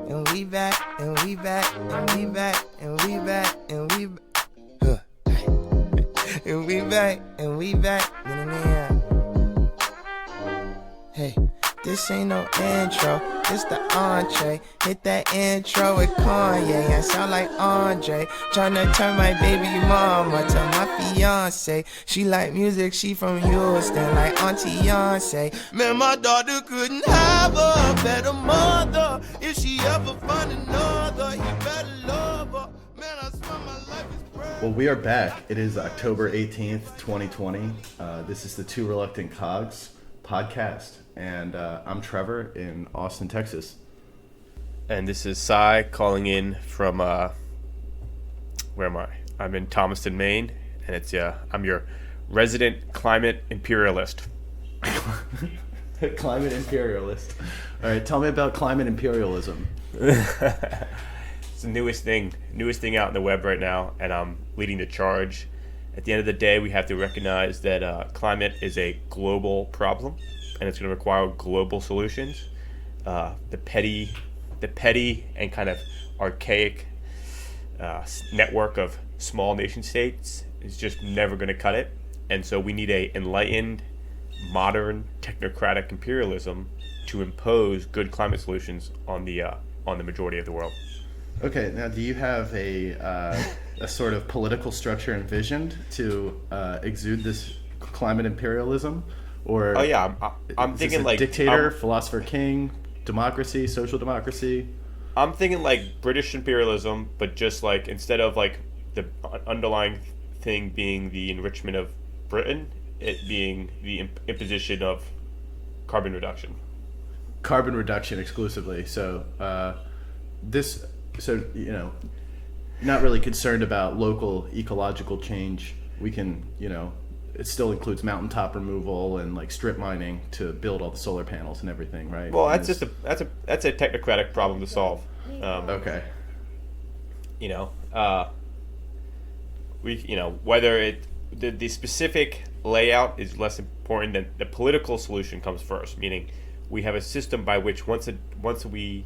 And we back, and we back, and we back, and we back, and we back. And we back, and we back. Hey, this ain't no intro, this the entree. Hit that intro with Kanye, I sound like Andre. Tryna turn my baby mama to my fiance. She like music, she from Houston, like Auntie Beyonce. Man, my daughter couldn't have a better mother. If she ever find another, he better love her. Man, I swear my life is bright. Well, we are back. It is October 18th, 2020. This is the Two Reluctant Cogs podcast. And I'm Trevor in Austin, Texas. And this is Cy calling in from, where am I? I'm in Thomaston, Maine. And it's, I'm your resident climate imperialist. Climate imperialist. All right, tell me about climate imperialism. It's the newest thing out in the web right now. And I'm leading the charge. At the end of the day, we have to recognize that climate is a global problem. And it's going to require global solutions. The petty and kind of archaic network of small nation states is just never going to cut it. And so we need a enlightened, modern, technocratic imperialism to impose good climate solutions on the majority of the world. Okay, now do you have a sort of political structure envisioned to exude this climate imperialism? Or I'm thinking like dictator, philosopher king, democracy, social democracy. I'm thinking like British imperialism, but just like instead of like the underlying thing being the enrichment of Britain, it being the imposition of carbon reduction. Carbon reduction exclusively. So not really concerned about local ecological change. We can, it still includes mountaintop removal and like strip mining to build all the solar panels and everything, right? Well, that's a technocratic problem to solve. Okay. Whether the specific layout is less important than the political solution comes first. Meaning, we have a system by which once we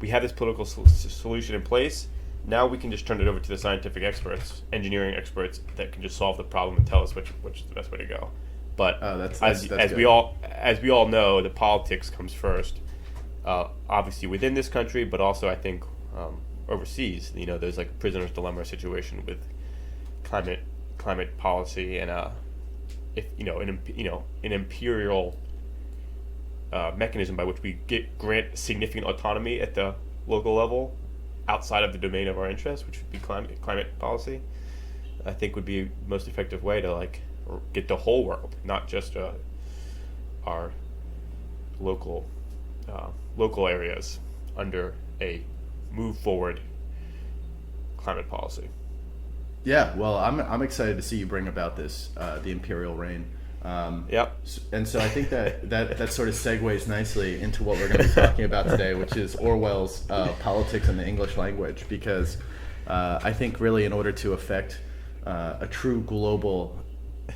have this political solution in place. Now we can just turn it over to the scientific experts, engineering experts that can just solve the problem and tell us which is the best way to go. But as we all know, the politics comes first. Obviously within this country, but also I think overseas. There's like a prisoner's dilemma situation with climate policy and an imperial mechanism by which we grant significant autonomy at the local level, outside of the domain of our interests, which would be climate policy, I think would be the most effective way to like get the whole world, not just our local areas, under a move forward climate policy. Yeah, well, I'm excited to see you bring about this the imperial reign. Yep. And so I think that sort of segues nicely into what we're going to be talking about today, which is Orwell's Politics in the English Language, because I think really in order to affect a true global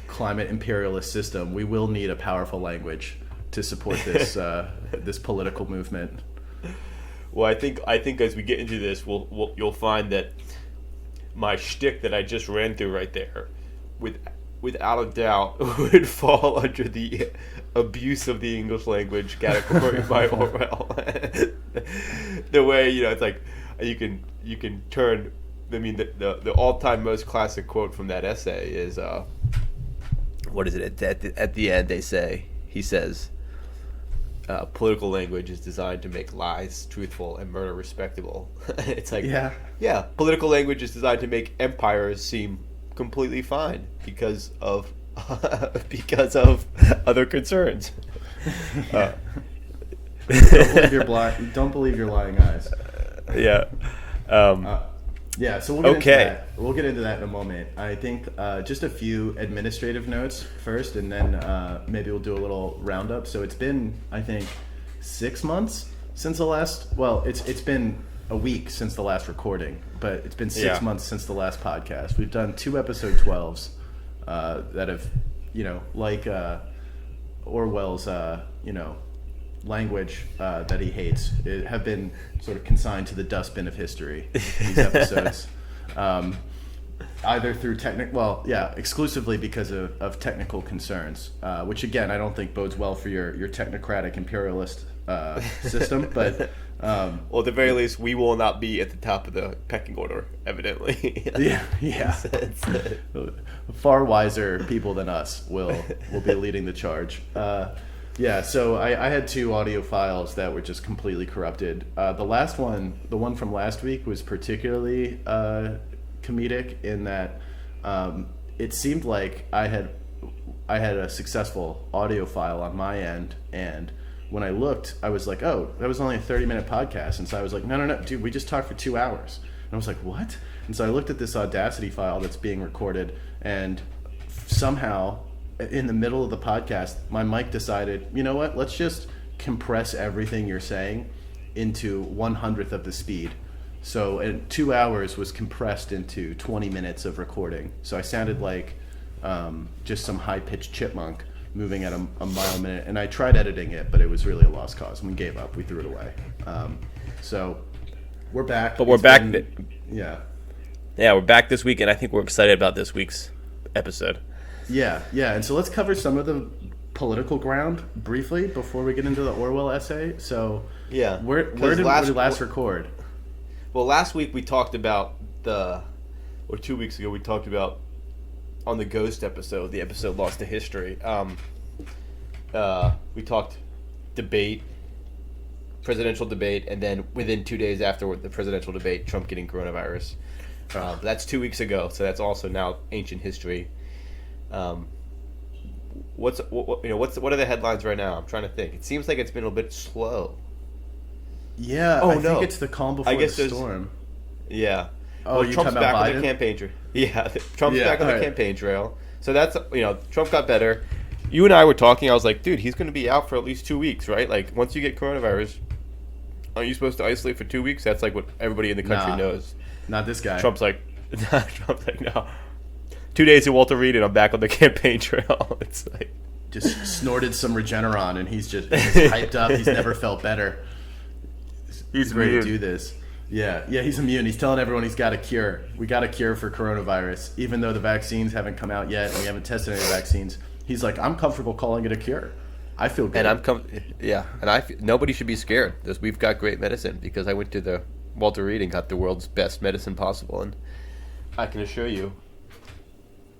climate imperialist system, we will need a powerful language to support this this political movement. Well, I think as we get into this, you'll find that my shtick that I just ran through right there, without a doubt, would fall under the abuse of the English language category by Orwell. The way, it's like you can turn. I mean, the all-time most classic quote from that essay is, what is it? At the end, he says, political language is designed to make lies truthful and murder respectable. It's like, yeah, political language is designed to make empires seem completely fine because of other concerns. Don't believe your lying eyes. Yeah. So we'll get into that. We'll get into that in a moment. I think just a few administrative notes first, and then maybe we'll do a little roundup. So it's been, I think, 6 months since the last. Well, it's been a week since the last recording, but it's been 6 months since the last podcast. We've done 2 episode 12s that have, like Orwell's, language that he hates have been sort of consigned to the dustbin of history. These episodes, either through exclusively because of technical concerns, which again I don't think bodes well for your technocratic imperialist system. But well, at the very least, we will not be at the top of the pecking order, evidently. yeah. Far wiser people than us will be leading the charge. So I had 2 audio files that were just completely corrupted. The last one, the one from last week, was particularly comedic in that it seemed like I had a successful audio file on my end, and when I looked, I was like, oh, that was only a 30-minute podcast. And so I was like, no, dude, we just talked for 2 hours. And I was like, what? And so I looked at this Audacity file that's being recorded, and somehow in the middle of the podcast, my mic decided, you know what, let's just compress everything you're saying into 1/100th of the speed. So 2 hours was compressed into 20 minutes of recording. So I sounded like just some high-pitched chipmunk moving at a mile a minute. And I tried editing it, but it was really a lost cause. And we gave up. We threw it away. So we're back. But we're back. Yeah, we're back this week, and I think we're excited about this week's episode. Yeah. And so let's cover some of the political ground briefly before we get into the Orwell essay. So where did we last record? Well, last week we talked about 2 weeks ago we talked about on the Ghost episode, the episode Lost to History. We talked presidential debate, and then within 2 days after the presidential debate, Trump getting coronavirus. That's 2 weeks ago, so that's also now ancient history. What are the headlines right now? I'm trying to think. It seems like it's been a little bit slow. Yeah, I think it's the calm before the storm. Yeah. Oh, you're Trump's talking about back Biden? on the campaign trail. Yeah, Trump's back on the campaign trail. So that's, Trump got better. You and I were talking. I was like, dude, he's going to be out for at least 2 weeks, right? Like, once you get coronavirus, aren't you supposed to isolate for 2 weeks? That's like what everybody in the country knows. Not this guy. Trump's like, no. 2 days at Walter Reed, and I'm back on the campaign trail. It's like just snorted some Regeneron, and he's hyped up. He's never felt better. He's ready to do this. Yeah, he's immune. He's telling everyone he's got a cure. We got a cure for coronavirus, even though the vaccines haven't come out yet, and we haven't tested any vaccines. He's like, I'm comfortable calling it a cure. I feel good. And nobody should be scared. We've got great medicine, because I went to the Walter Reed and got the world's best medicine possible, and I can assure you,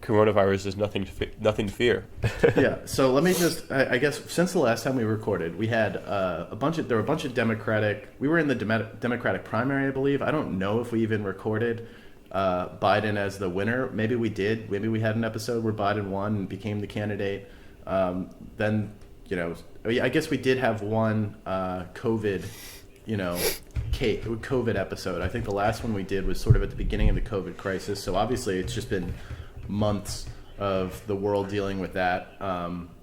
coronavirus is nothing to fear. Yeah. So let me just, I guess, since the last time we recorded, we had there were a bunch of Democratic. We were in the Democratic primary, I believe. I don't know if we even recorded Biden as the winner. Maybe we did. Maybe we had an episode where Biden won and became the candidate. Then, I guess we did have one COVID episode. I think the last one we did was sort of at the beginning of the COVID crisis. So obviously it's just been months of the world dealing with that.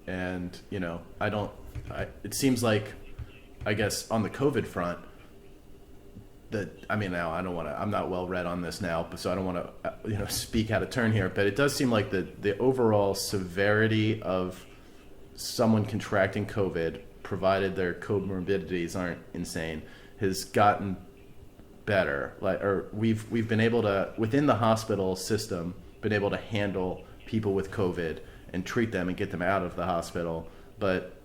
It seems like, I guess, on the COVID front, I'm not well read on this now, so I don't want to, speak out of turn here, but it does seem like the overall severity of someone contracting COVID, provided their comorbidities aren't insane, has gotten better. We've been able to, within the hospital system, been able to handle people with COVID and treat them and get them out of the hospital. But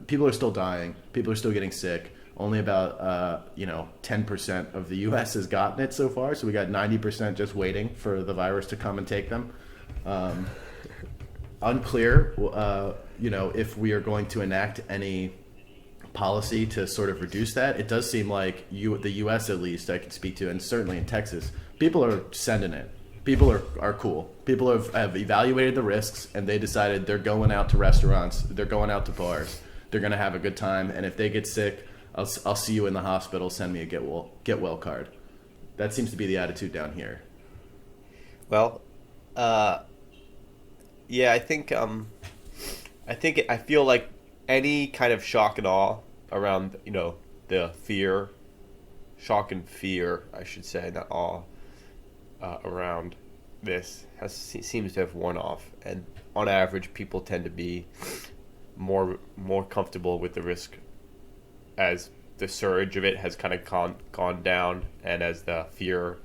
people are still dying. People are still getting sick. Only about 10% of the U.S. has gotten it so far. So we got 90% just waiting for the virus to come and take them. Unclear, if we are going to enact any policy to sort of reduce that. It does seem like the U.S. at least I can speak to, and certainly in Texas, people are sending it. People are cool. People have evaluated the risks, and they decided they're going out to restaurants, they're going out to bars, they're going to have a good time, and if they get sick, I'll see you in the hospital, send me a get well card. That seems to be the attitude down here. Well, I feel like any kind of shock and awe around, the fear, shock and fear, I should say, not awe, around this seems to have worn off, and on average, people tend to be more comfortable with the risk as the surge of it has kind of gone down, and as the fear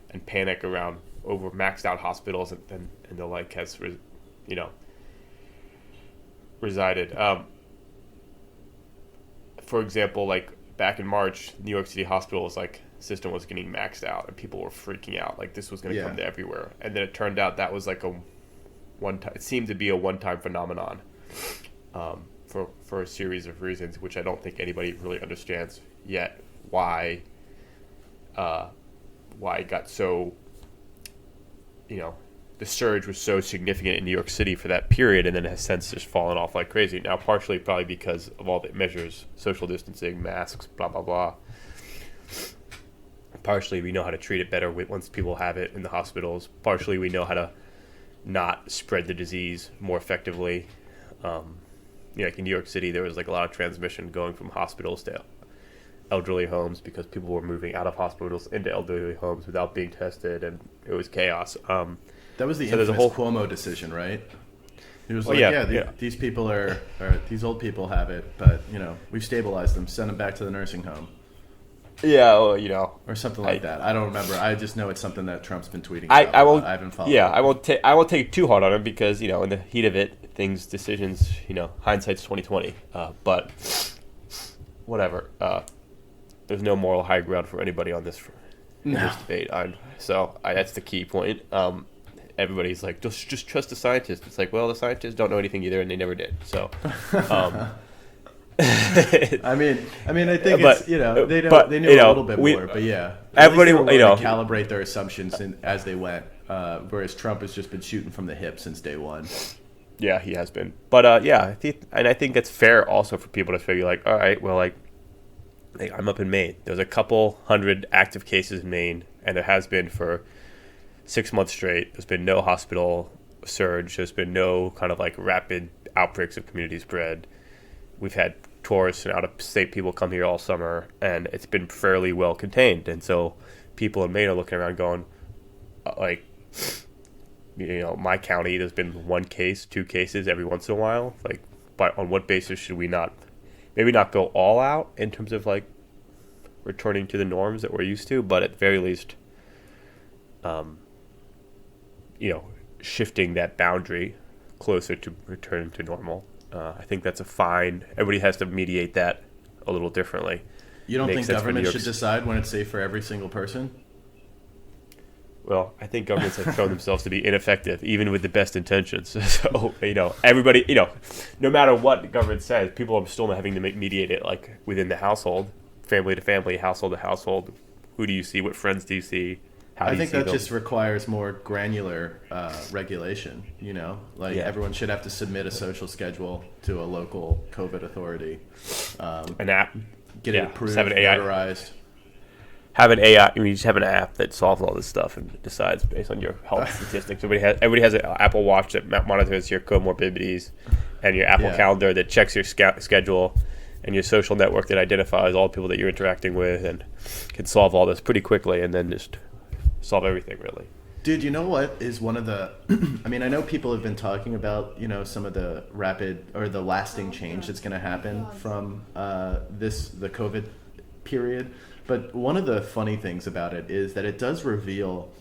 and panic around over maxed out hospitals and the like has resided. For example, like back in March, New York City hospitals system was getting maxed out, and people were freaking out like this was going to come to everywhere. And then it turned out that was like a one time. It seemed to be a one-time phenomenon, for a series of reasons, which I don't think anybody really understands yet. Why it got so, the surge was so significant in New York City for that period, and then has since just fallen off like crazy. Now, partially probably because of all the measures, social distancing, masks, blah, blah, blah. Partially we know how to treat it better once people have it in the hospitals. Partially we know how to not spread the disease more effectively. Like in New York City, there was like a lot of transmission going from hospitals to elderly homes because people were moving out of hospitals into elderly homes without being tested, and it was chaos. That was the so infamous Cuomo decision, right? He was these people are these old people have it, but we've stabilized them. Send them back to the nursing home. Yeah, well, or something like that. I don't remember. I just know it's something that Trump's been tweeting about. I haven't followed. Yeah, I won't take too hard on him because in the heat of it, decisions. Hindsight's 20/20. But whatever. There's no moral high ground for anybody on this this debate. That's the key point. Everybody's like, just trust the scientists. It's like, well, the scientists don't know anything either, and they never did. So. I mean, I think it's they knew a little bit more, but everybody calibrate their assumptions as they went. Whereas Trump has just been shooting from the hip since day one. Yeah, he has been. But I think it's fair also for people to figure like, all right, well, like I'm up in Maine. There's a couple hundred active cases in Maine, and there has been for 6 months straight. There's been no hospital surge. There's been no kind of like rapid outbreaks of community spread. We've had tourists and out-of-state people come here all summer, and it's been fairly well contained. And so people in Maine are looking around going, my county, there's been 1 case, 2 cases every once in a while. Like, but on what basis should we maybe not go all out in terms of, like, returning to the norms that we're used to, but at the very least, shifting that boundary closer to return to normal. I think that's a fine. Everybody has to mediate that a little differently. You don't think government should decide when it's safe for every single person? Well, I think governments have shown themselves to be ineffective, even with the best intentions. So, everybody, no matter what the government says, people are still having to mediate it, like within the household, family to family, household to household. Who do you see? What friends do you see? I think that just requires more granular regulation, Everyone should have to submit a social schedule to a local COVID authority. An app. Get it approved, notarized. Have an AI. You just have an app that solves all this stuff and decides based on your health statistics. Everybody has an Apple Watch that monitors your comorbidities, and your Apple Calendar that checks your schedule, and your social network that identifies all the people that you're interacting with, and can solve all this pretty quickly, and then just solve everything, really. Dude, you know what is one of the I know people have been talking about some of the rapid or the lasting change that's going to happen from the COVID period, but one of the funny things about it is that it does reveal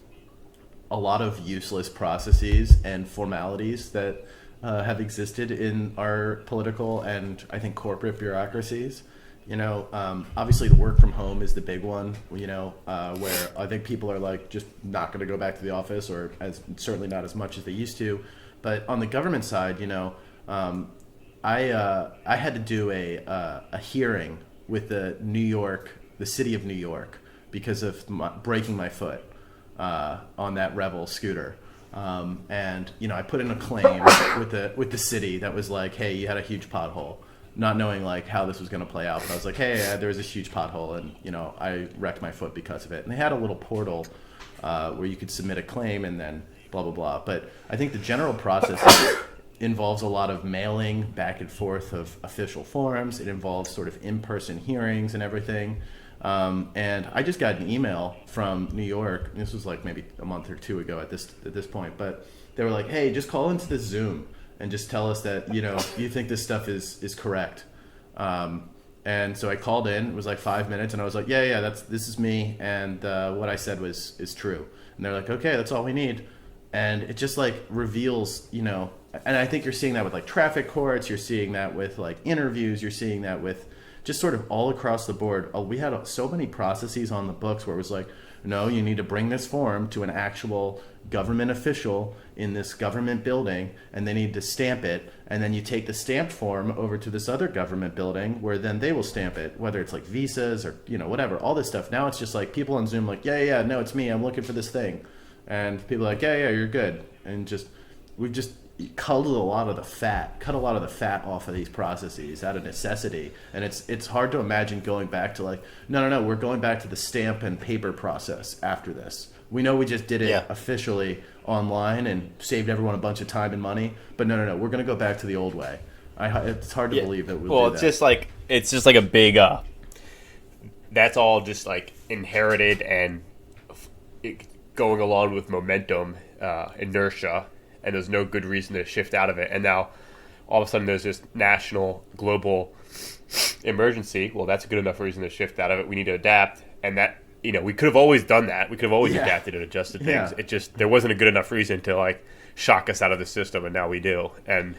a lot of useless processes and formalities that have existed in our political and I think corporate bureaucracies. Obviously the work from home is the big one, where I think people are like just not going to go back to the office, or certainly not as much as they used to. But on the government side, I had to do a hearing with the city of New York, because of breaking my foot on that Revel scooter. And I put in a claim with the city that was like, hey, you had a huge pothole. Not knowing like how this was going to play out, but I was like, hey, there was a huge pothole, and I wrecked my foot because of it. And they had a little portal where you could submit a claim and then blah blah blah. But I think the general process involves a lot of mailing back and forth of official forms. It involves sort of in-person hearings and everything. And I just got an email from New York. This was like maybe a month or 2 ago at this point, but they were like, hey, just call into this Zoom and just tell us that you think this stuff is correct, And so I called in. It was like 5 minutes, and I was like, yeah, this is me, and what I said is true. And they're like, okay, that's all we need. And it just like reveals, and I think you're seeing that with like traffic courts, you're seeing that with like interviews, you're seeing that with just sort of all across the board. We had so many processes on the books where it was like, no, you need to bring this form to an actual government official in this government building, and they need to stamp it, and then you take the stamped form over to this other government building where then they will stamp it, whether it's like visas or whatever, all this stuff. Now it's just like people on Zoom like, yeah, no, it's me, I'm looking for this thing, and people are like, yeah, you're good. And we've just cut a lot of the fat off of these processes out of necessity. And it's hard to imagine going back to like, no, we're going back to the stamp and paper process after this. We know we just did it officially online and saved everyone a bunch of time and money, but no, we're going to go back to the old way. It's hard to believe that we'll do that. It's just like a big that's all just like inherited and going along with momentum, inertia, and there's no good reason to shift out of it. And now all of a sudden there's this national, global emergency. Well, that's a good enough reason to shift out of it. We need to adapt. And that, we could have always done that. We could have always adapted and adjusted things. Yeah. It just, there wasn't a good enough reason to like shock us out of the system, and now we do. And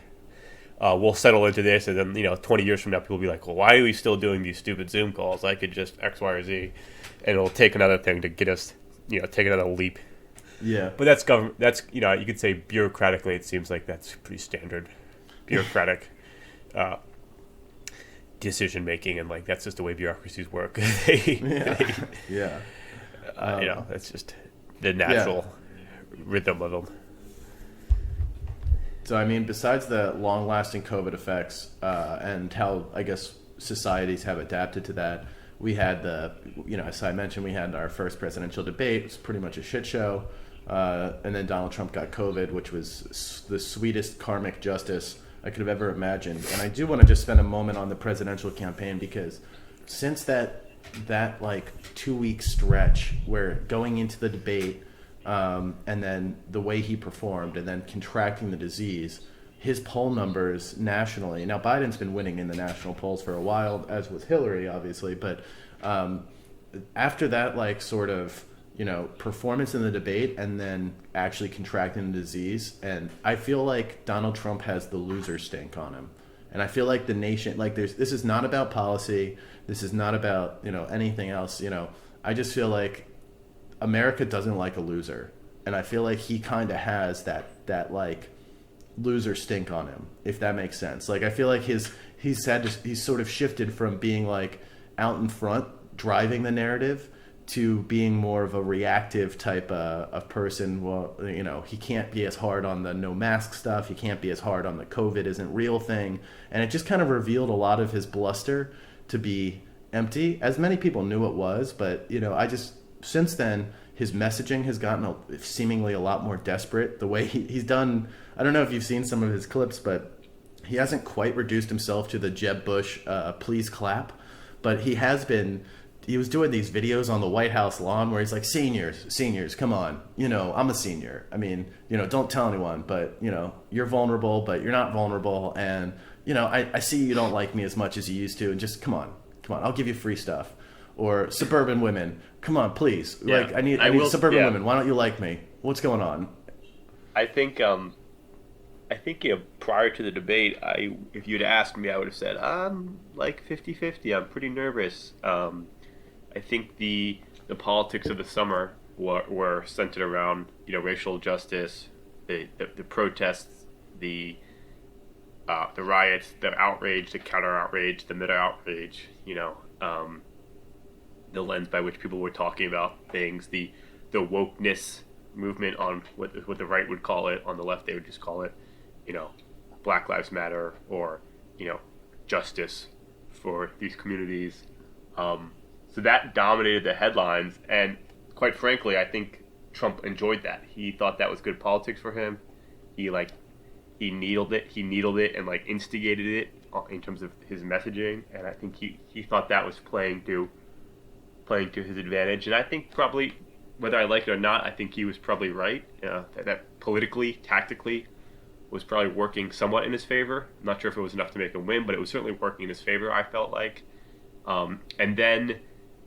we'll settle into this, and then 20 years from now people will be like, well, why are we still doing these stupid Zoom calls? I could just X, Y, or Z. And it'll take another thing to get us, take another leap. Yeah. But that's government. That's, you could say bureaucratically, it seems like that's pretty standard bureaucratic decision making, and like that's just the way bureaucracies work. Yeah. That's just the natural rhythm of them. So I mean, besides the long-lasting COVID effects and how I guess societies have adapted to that, we had as I mentioned, we had our first presidential debate. It was pretty much a shit show. And then Donald Trump got COVID, which was the sweetest karmic justice I could have ever imagined. And I do want to just spend a moment on the presidential campaign, because since that like 2-week stretch where going into the debate and then the way he performed and then contracting the disease, his poll numbers nationally. Now, Biden's been winning in the national polls for a while, as with Hillary, obviously. But after that, like, sort of, performance in the debate and then actually contracting the disease, and I feel like Donald Trump has the loser stink on him. And I feel like the nation, like, this is not about policy. This is not about, anything else. I just feel like America doesn't like a loser. And I feel like he kind of has that like loser stink on him, if that makes sense. Like, I feel like he's sort of shifted from being like out in front driving the narrative to being more of a reactive type of person. Well, he can't be as hard on the no mask stuff. He can't be as hard on the COVID isn't real thing. And it just kind of revealed a lot of his bluster to be empty, as many people knew it was. But, since then, his messaging has gotten seemingly a lot more desperate. The way he's done, I don't know if you've seen some of his clips, but he hasn't quite reduced himself to the Jeb Bush, please clap. But he was doing these videos on the White House lawn where he's like, seniors, come on. I'm a senior. I mean, don't tell anyone, but, you're vulnerable, but you're not vulnerable. And, I see you don't like me as much as you used to. And just come on, I'll give you free stuff. Or suburban women, come on, please. Yeah. Like, I need suburban women. Why don't you like me? What's going on? I think prior to the debate, if you'd asked me, I would have said I'm like 50-50. I'm pretty nervous. I think the politics of the summer were centered around racial justice, the protests, the riots, the outrage, the counter outrage, the meta outrage. The lens by which people were talking about things, the wokeness movement on what the right would call it, on the left they would just call it, Black Lives Matter, or justice for these communities. So that dominated the headlines, and quite frankly, I think Trump enjoyed that. He thought that was good politics for him. He needled it and like instigated it in terms of his messaging, and I think he thought that was playing to his advantage. And I think probably, whether I like it or not, I think he was probably right. That politically, tactically, was probably working somewhat in his favor. I'm not sure if it was enough to make him win, but it was certainly working in his favor, I felt like. And then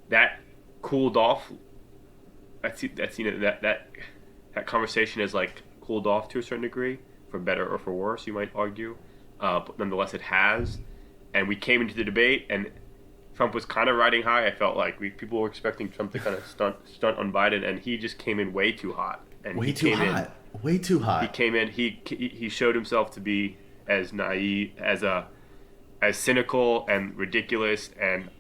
that cooled off. That conversation has like cooled off to a certain degree, for better or for worse, you might argue. But nonetheless, it has. And we came into the debate, and Trump was kind of riding high. I felt like people were expecting Trump to kind of stunt on Biden, and he just came in way too hot. And way too hot. He came in. He showed himself to be as naive, as cynical and ridiculous, and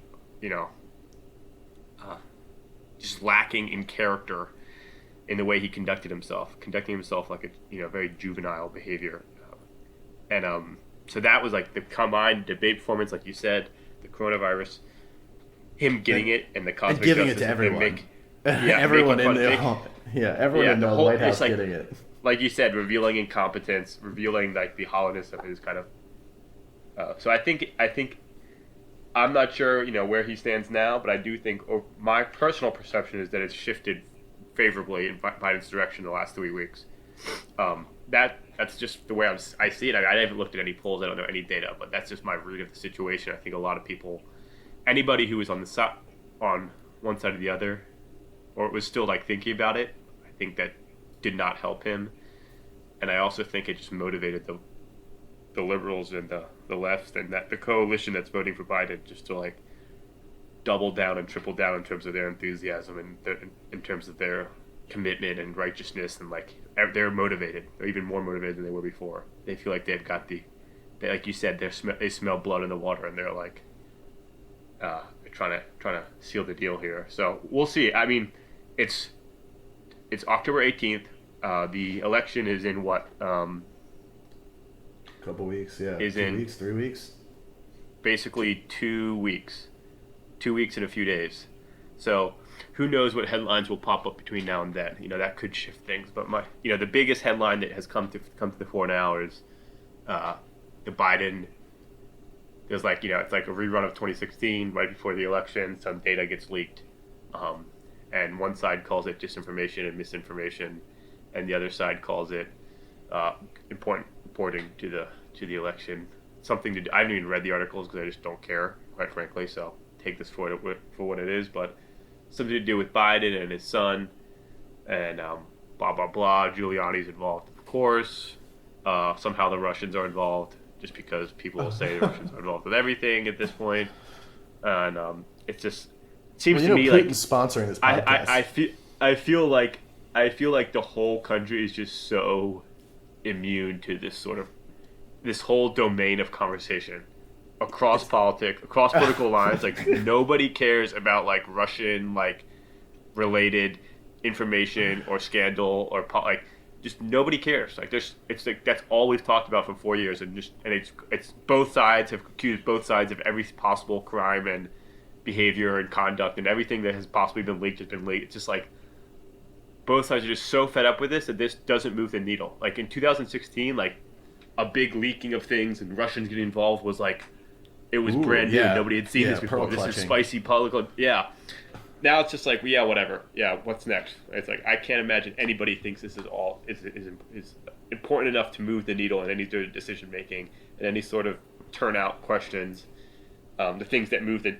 just lacking in character in the way he conducting himself like a very juvenile behavior. So that was like the combined debate performance, like you said, the coronavirus, him getting it, and the cosmic and giving justice, it to everyone. Everyone in the White House like, getting it. Like you said, revealing incompetence, revealing like the hollowness of his kind of. So I think I'm not sure where he stands now, but I do think, or my personal perception is that it's shifted favorably in Biden's direction in the last 3 weeks. That's just the way I see it. I haven't looked at any polls. I don't know any data, but that's just my read of the situation. I think a lot of people, anybody who was on one side or the other, or was still like thinking about it, I think that did not help him. And I also think it just motivated the liberals and the left, and that the coalition that's voting for Biden, just to like double down and triple down in terms of their enthusiasm and in terms of their commitment and righteousness, and like they're motivated. They're even more motivated than they were before. They feel like they've got like you said, they smell blood in the water, and they're like they're trying to seal the deal here. So we'll see. I mean, it's October 18th. The election is in what? Couple weeks, yeah. 3 weeks. Basically 2 weeks. 2 weeks and a few days. So who knows what headlines will pop up between now and then? That could shift things. But the biggest headline that has come to the fore now is the Biden. There's it's like a rerun of 2016 right before the election. Some data gets leaked, and one side calls it disinformation and misinformation, and the other side calls it reporting to the election. Something to do. I haven't even read the articles because I just don't care, quite frankly. So take this for what it is, but something to do with Biden and his son, and blah blah blah. Giuliani's involved, of course. Somehow the Russians are involved, just because people will say the Russians are involved with everything at this point, and it seems to me like Putin's sponsoring this podcast. I feel like the whole country is just so immune to this whole domain of conversation across politics, across political lines. Like nobody cares about like Russian related information or scandal or just nobody cares. It's like that's all we've talked about for 4 years, and it's both sides have accused both sides of every possible crime and behavior and conduct, and everything that has possibly been leaked has been leaked. It's just like both sides are just so fed up with this that this doesn't move the needle. Like in 2016, a big leaking of things and Russians getting involved was it was brand new. Nobody had seen this before. This is spicy political. Yeah. Now it's just whatever. Yeah, what's next? It's like I can't imagine anybody thinks this is all is important enough to move the needle in any sort of decision making and any sort of turnout questions. The things that move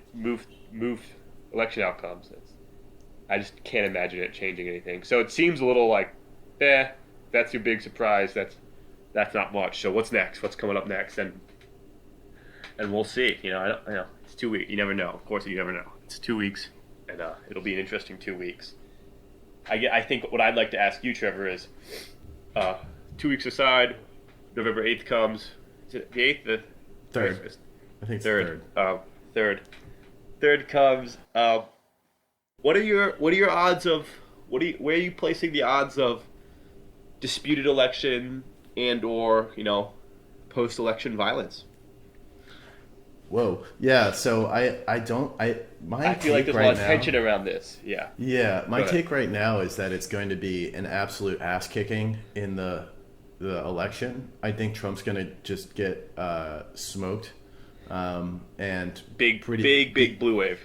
election outcomes. I just can't imagine it changing anything. So it seems a little that's your big surprise. That's not much. So what's next? What's coming up next? And we'll see. I don't. It's 2 weeks. You never know. Of course, you never know. It's 2 weeks, and it'll be an interesting 2 weeks. I think what I'd like to ask you, Trevor, is 2 weeks aside, November 8th comes. Is it the 8th? The third. I think it's third. Third comes. What are your odds of where are you placing the odds of disputed election and or post-election violence? Whoa, yeah. So I feel like there's a lot of tension around this. Yeah. Yeah, my take right now is that it's going to be an absolute ass kicking in the election. I think Trump's going to just get smoked, and big blue wave.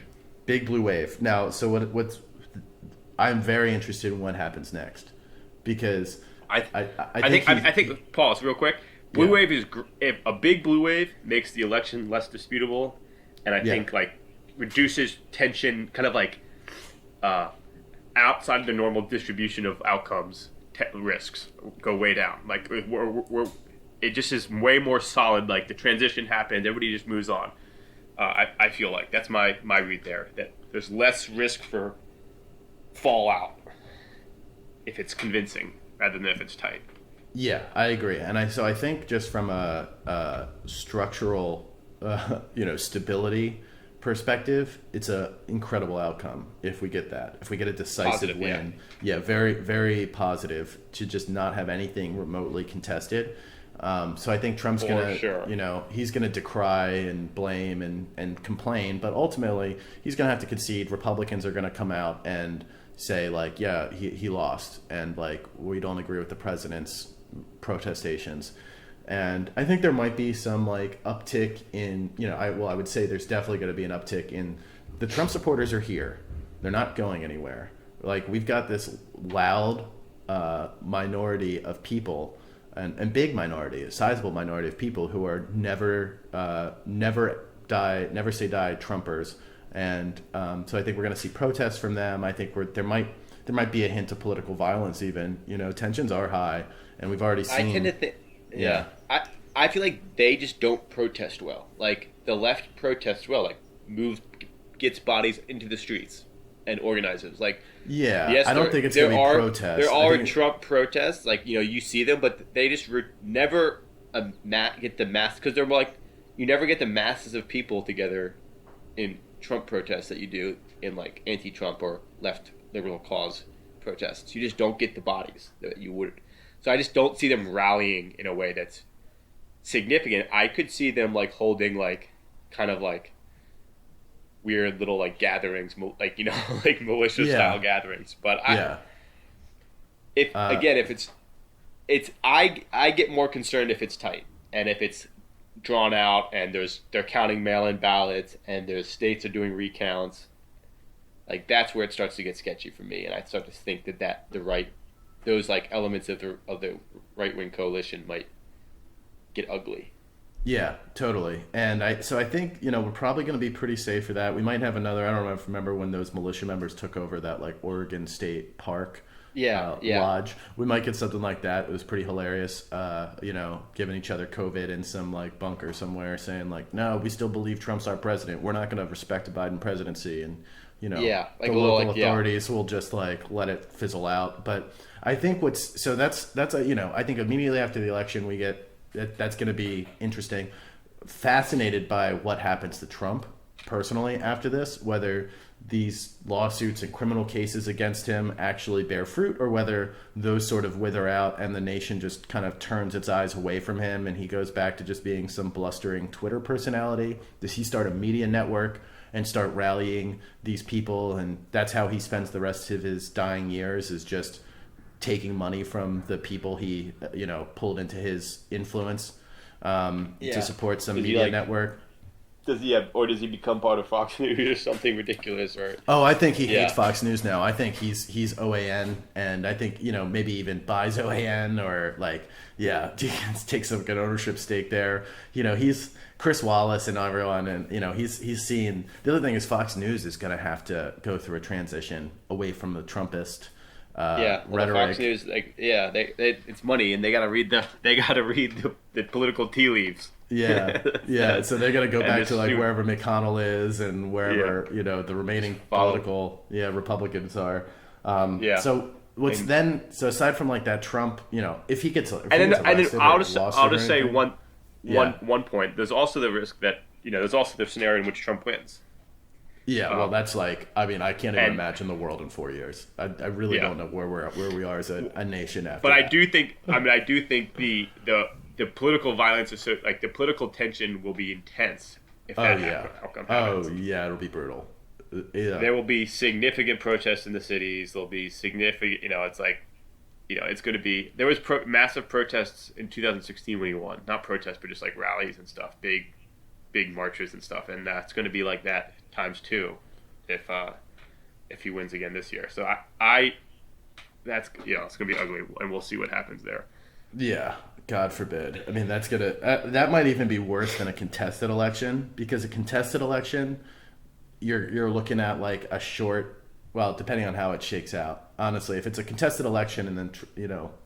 Big blue wave. Now, so what's I'm very interested in what happens next, because I think pause real quick. Blue wave is if a big blue wave makes the election less disputable, and I think reduces tension, kind of like outside the normal distribution of outcomes. Risks go way down. Like it just is way more solid. Like the transition happens, everybody just moves on. I feel like that's my read there. That there's less risk for fallout if it's convincing rather than if it's tight. Yeah, I agree, and I think just from a structural, stability perspective, it's a incredible outcome if we get that. If we get a decisive Positive, win, very, very positive to just not have anything remotely contested. So I think Trump's gonna, he's gonna decry and blame and complain, but ultimately he's gonna have to concede. Republicans are gonna come out and say like, yeah, he lost, and like we don't agree with the president's protestations. And I think there might be some like uptick in, I would say there's definitely going to be an uptick in the Trump supporters are here. They're not going anywhere. Like we've got this loud minority of people and big minority, a sizable minority of people who are never say die Trumpers. And so I think we're going to see protests from them. I think there might be a hint of political violence even. Tensions are high, and we've already seen. I tend to think. Yeah. I feel like they just don't protest well. Like the left protests well, like gets bodies into the streets and organizes. Like yes, I don't think it's going to be protests. There are Trump protests, like you see them, but they just never get the mass, because they're like you never get the masses of people together in Trump protests that you do in like anti-Trump or left liberal cause protests. You just don't get the bodies that you would. So I just don't see them rallying in a way that's significant. I could see them like holding like kind of like weird little like gatherings, like like militia style gatherings. But if I get more concerned if it's tight and if it's drawn out and they're counting mail-in ballots and there's states are doing recounts. Like that's where it starts to get sketchy for me, and I start to think that those like elements of the right-wing coalition might get ugly. Yeah, totally. And I think, we're probably going to be pretty safe for that. We might have another, I don't remember when those militia members took over that like Oregon State Park lodge. We might get something like that. It was pretty hilarious, giving each other COVID in some like bunker somewhere saying like, no, we still believe Trump's our president. We're not going to respect a Biden presidency. And, the local authorities will just like let it fizzle out. But I think I think immediately after the election we get, that's going to be interesting. Fascinated by what happens to Trump personally after this, whether these lawsuits and criminal cases against him actually bear fruit or whether those sort of wither out and the nation just kind of turns its eyes away from him and he goes back to just being some blustering Twitter personality. Does he start a media network and start rallying these people, and that's how he spends the rest of his dying years, is just taking money from the people he pulled into his influence to support some media network? Does he become part of Fox News or something ridiculous? Or I think he hates Fox News now. I think he's OAN, and I think maybe even buys OAN or takes some good ownership stake there. He's Chris Wallace and everyone, and he's seeing. The other thing is Fox News is going to have to go through a transition away from the Trumpist rhetoric. Fox News, it's money, and they got to read the political tea leaves. So they're gonna go back to like wherever McConnell is and wherever the remaining political Republicans are. So so aside from like that Trump, if he gets I'll just say one point. There's also the risk that there's also the scenario in which Trump wins. That's like, I can't even imagine the world in 4 years. I really don't know where we are as a nation after. But I do think the political violence is the political tension will be intense if that outcome happens. It'll be brutal. There will be significant protests in the cities. There'll be significant. It's going to be. There was massive protests in 2016 when he won. Not protests, but just like rallies and stuff. Big marches and stuff, and it's going to be like that times 2 if he wins again this year. So it's going to be ugly, and we'll see what happens there. Yeah, God forbid. That's gonna that might even be worse than a contested election, because a contested election, you're looking at like a short, well, depending on how it shakes out. Honestly, if it's a contested election and then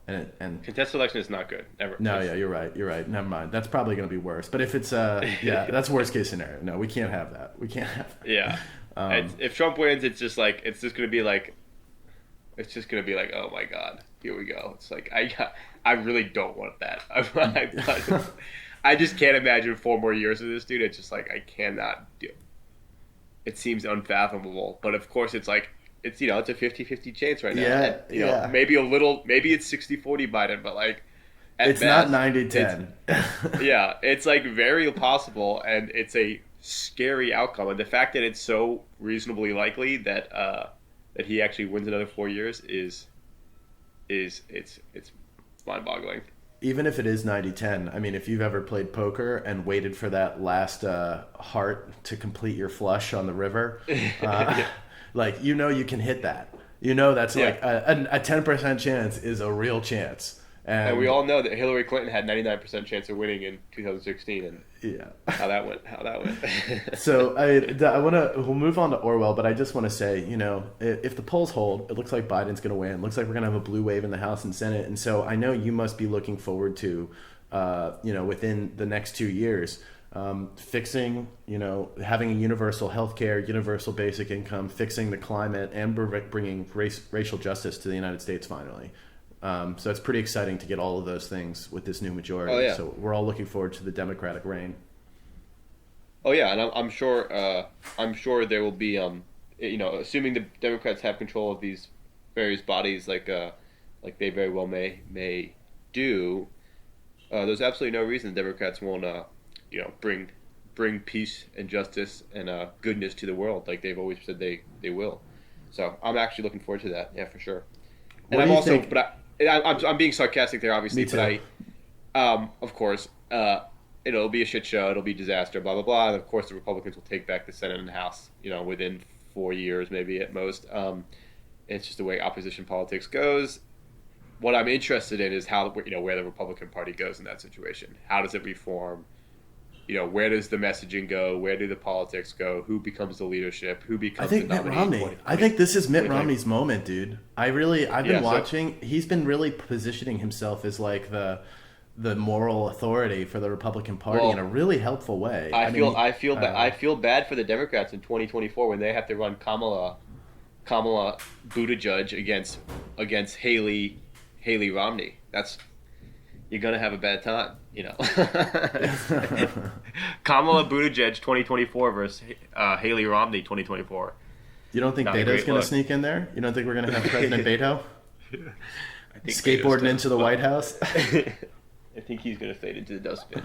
and Contested election is not good. Ever. no, yeah, you're right. Never mind. That's probably going to be worse. But if it's that's worst case scenario. No, we can't have that. We can't have that. Yeah. If Trump wins, it's just going to be like, oh my God, here we go. It's like I really don't want that. I just can't imagine 4 more years of this dude. It's just like I cannot do. It seems unfathomable, but of course it's like it's a 50-50 chance right now. Yeah, maybe it's 60-40 Biden, but like it's best, not 90-10. Yeah, it's like very possible, and it's a scary outcome. And the fact that it's so reasonably likely that that he actually wins another 4 years is it's mind-boggling. Even if it is 90-10, I mean, if you've ever played poker and waited for that last heart to complete your flush on the river, like, you can hit that. That's like a 10% chance is a real chance. And we all know that Hillary Clinton had 99% chance of winning in 2016, and how that went. So we'll move on to Orwell, but I just want to say, if the polls hold, it looks like Biden's going to win. It looks like we're going to have a blue wave in the House and Senate, and so I know you must be looking forward to, within the next 2 years, fixing, having a universal health care, universal basic income, fixing the climate, and bringing racial justice to the United States finally. So it's pretty exciting to get all of those things with this new majority. Oh, yeah. So we're all looking forward to the Democratic reign. Oh yeah, and I'm sure there will be assuming the Democrats have control of these various bodies like they very well may do. There's absolutely no reason the Democrats won't bring peace and justice and goodness to the world like they've always said they will. So I'm actually looking forward to that. Yeah, for sure. And I'm also, think? But I'm being sarcastic there, obviously. Me too. But of course, it'll be a shit show. It'll be disaster. Blah blah blah. And of course, the Republicans will take back the Senate and the House. Within 4 years, maybe at most. It's just the way opposition politics goes. What I'm interested in is how where the Republican Party goes in that situation. How does it reform? Where does the messaging go? Where do the politics go? Who becomes the leadership? Who becomes the nominee? Mitt Romney. I think this is Mitt Romney's moment, dude. I've been watching. He's been really positioning himself as like the moral authority for the Republican Party in a really helpful way. I feel bad for the Democrats in 2024 when they have to run Kamala Buttigieg against Haley Romney. You're gonna have a bad time, Kamala Buttigieg 2024 versus Haley Romney 2024. You don't think Beto's gonna sneak in there? You don't think we're gonna have President Beto skateboarding into the White House? I think he's gonna fade into the dustbin.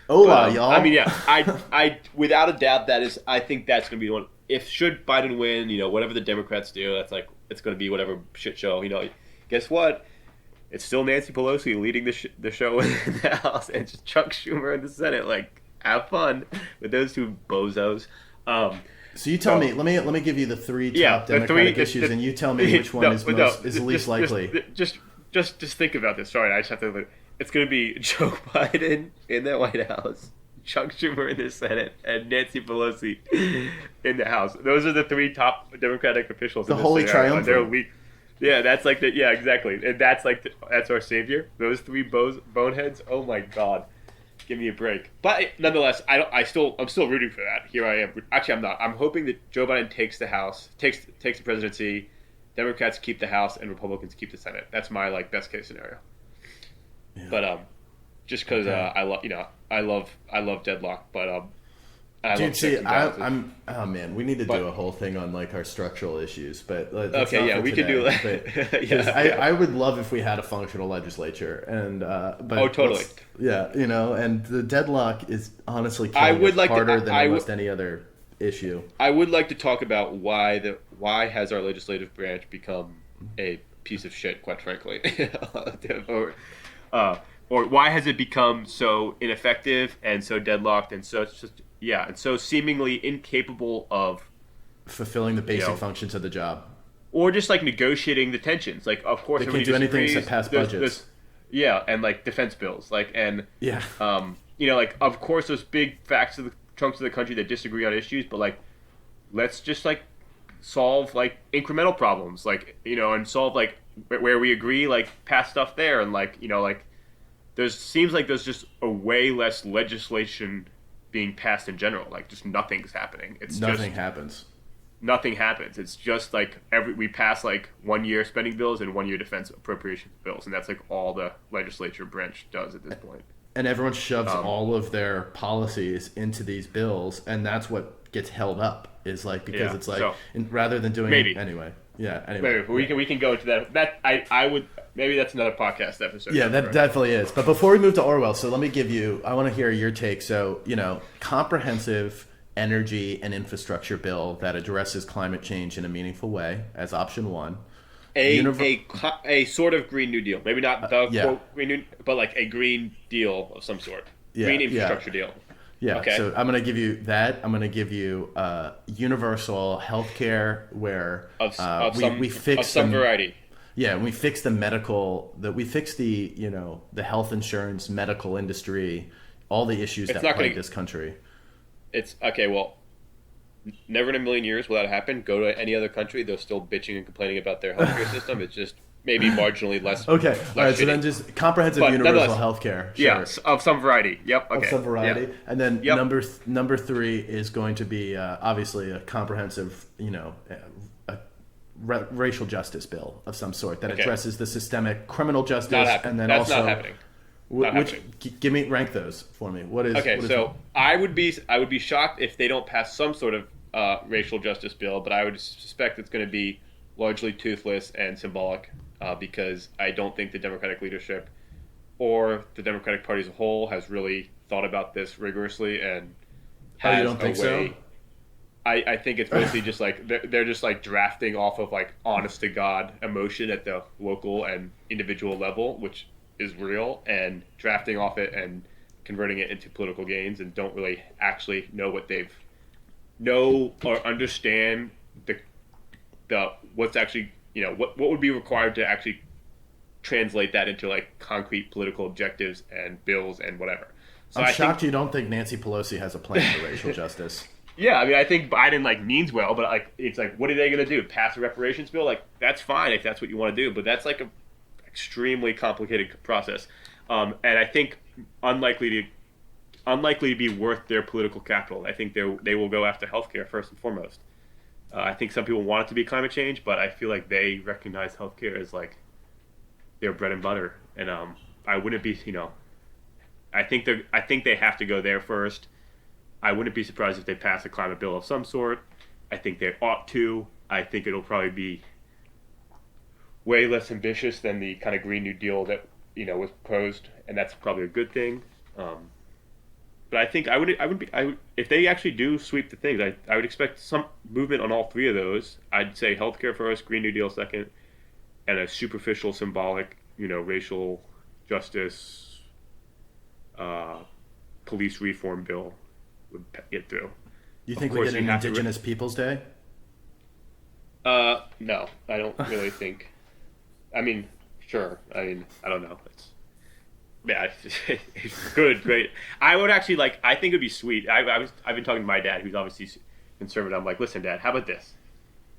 Hola, y'all. I mean, yeah, I without a doubt I think that's gonna be the one. Should Biden win, whatever the Democrats do, it's gonna be whatever shit show. Guess what? It's still Nancy Pelosi leading the show in the House, and just Chuck Schumer in the Senate. Like, have fun with those two bozos. So you tell me. Let me give you the three top Democratic issues, and you tell me which one is least likely. Just think about this. Sorry, I just have to. It's going to be Joe Biden in the White House, Chuck Schumer in the Senate, and Nancy Pelosi in the House. Those are the 3 top Democratic officials. The Holy Triumvirate. Yeah, that's like the exactly, and that's that's our savior. Those 3 boneheads. Oh my God, give me a break. But nonetheless, I'm still rooting for that. Here I am. Actually, I'm not. I'm hoping that Joe Biden takes the House, takes the presidency. Democrats keep the House, and Republicans keep the Senate. That's my best case scenario. Yeah. But just because I love deadlock, but Dude, see, oh man, we need to do a whole thing on our structural issues, but we can do that. I would love if we had a functional legislature, and totally, and the deadlock is honestly harder than almost any other or I would like to talk about why has our legislative branch become a piece of shit, quite frankly, or why has it become so ineffective and so deadlocked and so and so seemingly incapable of fulfilling the basic functions of the job, or just negotiating the tensions. Of course, they can't do anything except pass budgets. And defense bills, of course, there's big chunks of the country that disagree on issues, but let's just like solve like incremental problems, like, you know, and solve like where we agree, like pass stuff there, and like, you know, like seems like there's just a way less legislation being passed in general. Like just nothing's happening. Nothing happens. Nothing happens. It's just like we pass like 1 year spending bills and 1 year defense appropriations bills, and that's like all the legislature branch does at this point. And everyone shoves all of their policies into these bills, and that's what gets held up. Is like because it's like so, rather than doing maybe. it anyway. Yeah. Anyway, maybe we can go into that. That I would maybe that's another podcast episode. Yeah, that definitely is. But before we move to Orwell, so let me give you. I want to hear your take. So comprehensive energy and infrastructure bill that addresses climate change in a meaningful way as option one. A sort of Green New Deal. Maybe not the quote Green New, but like a Green Deal of some sort. Green infrastructure deal. Yeah. Okay. So I'm going to give you that. I'm going to give you universal health care where we fix some variety. Yeah, we fix the medical. We fix the the health insurance medical industry, all the issues that plague this country. It's okay. Well, never in a million years will that happen. Go to any other country, they're still bitching and complaining about their healthcare system. It's just maybe marginally less. Okay, less all right. shitty. So then, just comprehensive universal healthcare. Sure. Yeah, of some variety. Yep. Okay. Of some variety, yeah. And then number three is going to be obviously a comprehensive, racial justice bill of some sort that addresses the systemic criminal justice, and then that's also not happening. Give me rank those for me. What is I would be shocked if they don't pass some sort of racial justice bill, but I would suspect it's going to be largely toothless and symbolic because I don't think the Democratic leadership or the Democratic Party as a whole has really thought about this rigorously and has you don't think so? I think it's mostly just like they're just like drafting off of like honest to God emotion at the local and individual level, which is real, and drafting off it and converting it into political gains, and don't really actually know what they've or understand the what's actually what would be required to actually translate that into like concrete political objectives and bills and whatever. So I'm shocked you don't think Nancy Pelosi has a plan for racial justice. Yeah, I mean, I think Biden like means well, but like it's like, what are they going to do? Pass a reparations bill? Like that's fine if that's what you want to do, but that's like a extremely complicated process, and I think unlikely to be worth their political capital. I think they will go after healthcare first and foremost. I think some people want it to be climate change, but I feel like they recognize healthcare as like their bread and butter, and I wouldn't be I think they have to go there first. I wouldn't be surprised if they pass a climate bill of some sort. I think they ought to. I think it'll probably be way less ambitious than the kind of Green New Deal that was proposed, and that's probably a good thing. But I think if they actually do sweep the things, I would expect some movement on all three of those. I'd say healthcare first, Green New Deal second, and a superficial, symbolic, racial justice, police reform bill would get through. You think we get an Indigenous Peoples Day? No, I don't really think. I mean, sure. I mean, I don't know. It's good, great. I would actually I think it'd be sweet. I've been talking to my dad, who's obviously conservative. I'm like, listen, Dad, how about this?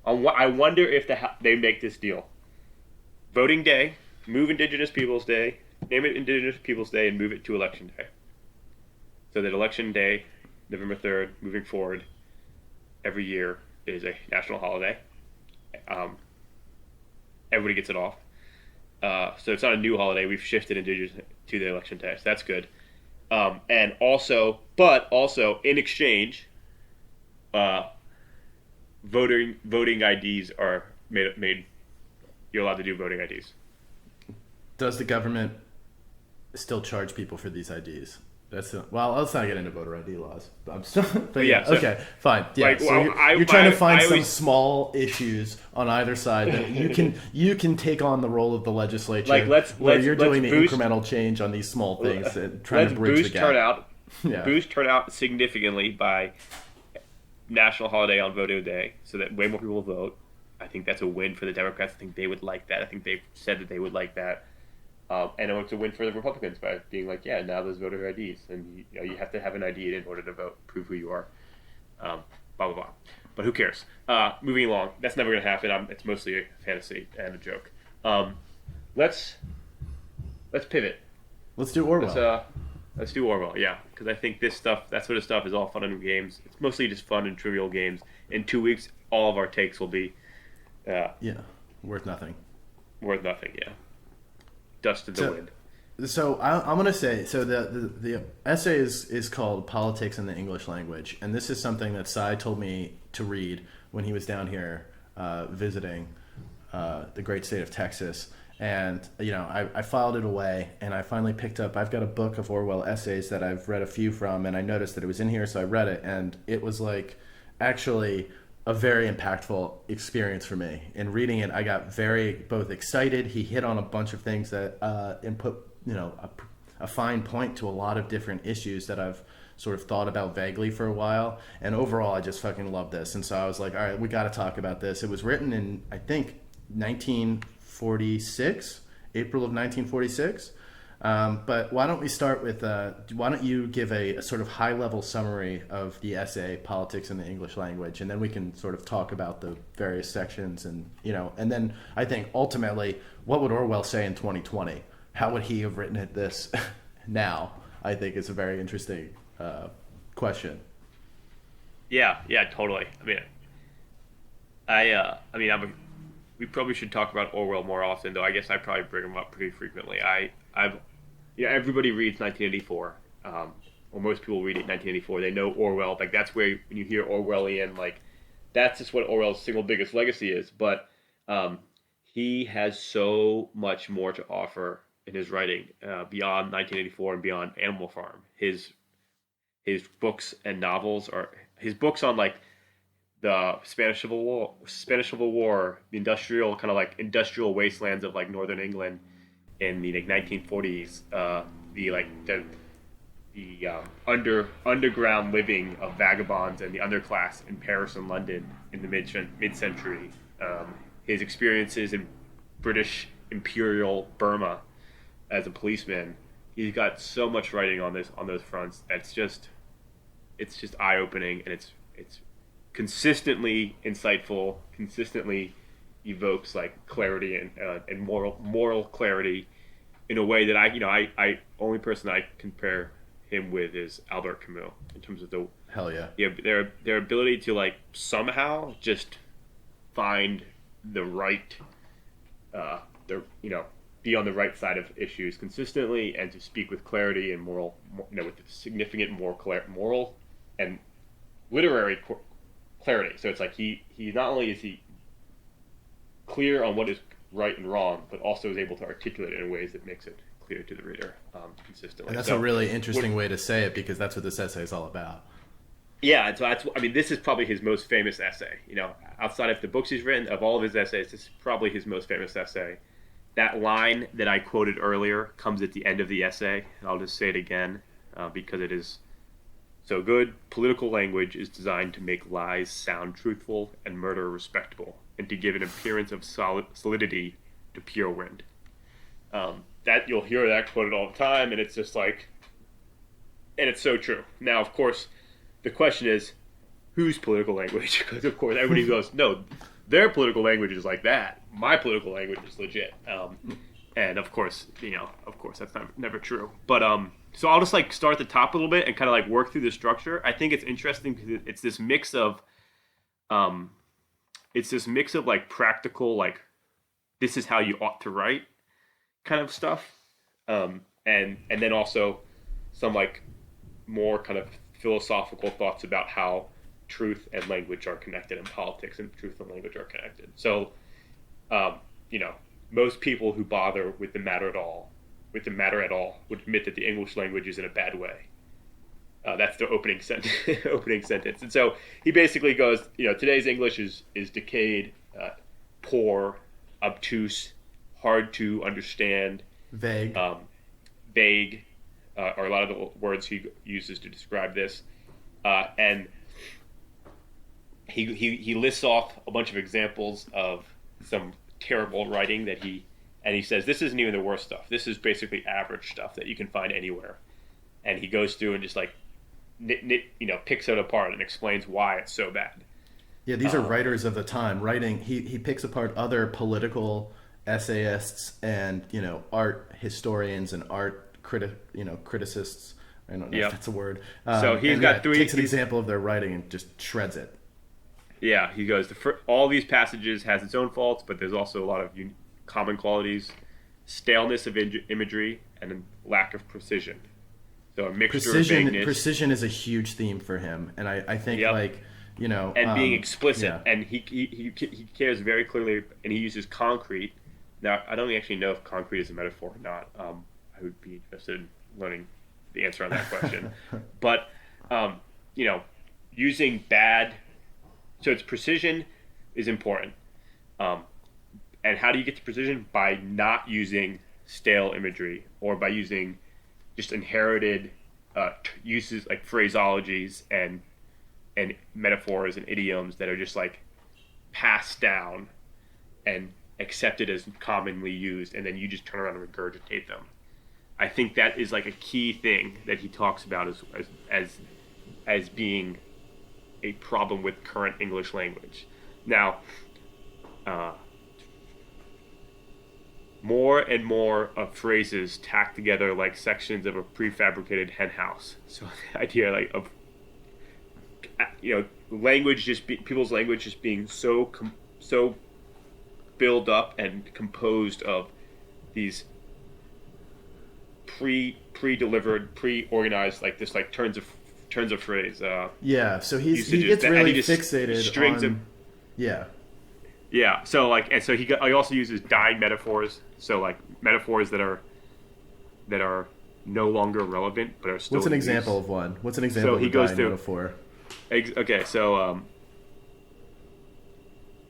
I wonder if they make this deal. Voting Day, move Indigenous Peoples Day, name it Indigenous Peoples Day, and move it to Election Day. So that Election Day, November 3rd, moving forward, every year is a national holiday. Everybody gets it off. So it's not a new holiday. We've shifted Indigenous to the Election Day. So that's good. And also in exchange, voting IDs are made. You're allowed to do voting IDs. Does the government still charge people for these IDs? Let's not get into voter ID laws. Okay, fine. Yeah, you're trying to find some small issues on either side that you can take on the role of the legislature. You're doing the incremental change on these small things and trying to bridge the gap. Boost turnout significantly by national holiday on voting day, so that way more people will vote. I think that's a win for the Democrats. I think they would like that. I think they've said that they would like that. And it's a win for the Republicans by being like, yeah, now there's voter IDs, and you have to have an ID in order to vote, prove who you are, blah blah blah. But who cares? Moving along. That's never going to happen. It's mostly a fantasy and a joke. Let's pivot. Let's do Orwell. Let's do Orwell, yeah, because I think that sort of stuff is all fun and games. It's mostly just fun and trivial games. In 2 weeks, all of our takes will be Worth nothing. Worth nothing, yeah. Dust in the wind. So I'm going to say, so the essay is called Politics in the English Language, and this is something that Cy told me to read when he was down here visiting the great state of Texas. And, I filed it away, and I finally picked up, I've got a book of Orwell essays that I've read a few from, and I noticed that it was in here, so I read it, and it was actually a very impactful experience for me. In reading it, I got very both excited. He hit on a bunch of things that and put a fine point to a lot of different issues that I've sort of thought about vaguely for a while. And overall, I just fucking love this. And so I was like, all right, we got to talk about this. It was written in, I think, 1946, April of 1946. But why don't we start with, why don't you give a sort of high-level summary of the essay, Politics in the English Language, and then we can sort of talk about the various sections and then I think ultimately, what would Orwell say in 2020? How would he have written it this now? I think is a very interesting question. Yeah, totally. We probably should talk about Orwell more often, though I guess I probably bring him up pretty frequently. Everybody reads 1984, or most people read it in 1984. They know Orwell. That's where when you hear Orwellian, that's just what Orwell's single biggest legacy is. But he has so much more to offer in his writing beyond 1984 and beyond Animal Farm. His books and novels his books on the Spanish Civil War, the industrial wastelands of northern England in the 1940s, the underground living of vagabonds and the underclass in Paris and London in the mid-century, his experiences in British Imperial Burma as a policeman. He's got so much writing on those fronts. It's just eye-opening, and it's consistently insightful, consistently evokes clarity and moral clarity in a way that I only person I compare him with is Albert Camus in terms of the hell yeah their ability to somehow just find the right be on the right side of issues consistently and to speak with clarity and moral with significant moral and literary clarity. So it's he not only is he clear on what is right and wrong, but also is able to articulate it in ways that makes it clear to the reader consistently. And that's a really interesting way to say it, because that's what this essay is all about. Yeah, and so this is probably his most famous essay. Outside of the books he's written, of all of his essays, this is probably his most famous essay. That line that I quoted earlier comes at the end of the essay, and I'll just say it again because it is so good. Political language is designed to make lies sound truthful and murder respectable, and to give an appearance of solidity to pure wind. That you'll hear that quoted all the time, and it's just and it's so true. Now, of course, the question is, whose political language? Because of course, everybody goes, no, their political language is like that. My political language is legit. And of course, that's never true. But so I'll just start at the top a little bit and kind of work through the structure. I think it's interesting because it's this mix of practical, this is how you ought to write kind of stuff, and then also some more kind of philosophical thoughts about how truth and language are connected, and politics and truth and language are connected. So, most people who bother with the matter at all would admit that the English language is in a bad way. That's the opening sentence. And so he basically goes, today's English is decayed, poor, obtuse, hard to understand, vague, are a lot of the words he uses to describe this, and he lists off a bunch of examples of some terrible writing that he says this isn't even the worst stuff. This is basically average stuff that you can find anywhere, and he goes through and just picks it apart and explains why it's so bad. Yeah, these are writers of the time writing. He picks apart other political essayists and art historians and criticists. I don't know if that's a word. So he's got three. Takes an example of their writing and just shreds it. Yeah, he goes. All these passages has its own faults, but there's also a lot of common qualities: staleness of imagery and lack of precision. So a mixture of vagueness. Precision is a huge theme for him, and I think and being explicit, yeah. and he cares very clearly, and he uses concrete. Now, I don't actually know if concrete is a metaphor or not. I would be interested in learning the answer on that question. But using bad, so it's precision is important. And how do you get to precision? By not using stale imagery or by using just inherited uses like phraseologies and metaphors and idioms that are just like passed down and accepted as commonly used, and then you just turn around and regurgitate them. I think that is like a key thing that he talks about as being a problem with current English language. Now, more and more of phrases tacked together like sections of a prefabricated henhouse. So the idea like of language people's language just being so build up and composed of these pre-delivered, pre-organized like this like turns of phrase. So he gets really fixated strings on Yeah. So he also uses dying metaphors. So like metaphors that are no longer relevant but are still. What's an example of one? What's an example of a dying metaphor? Okay, so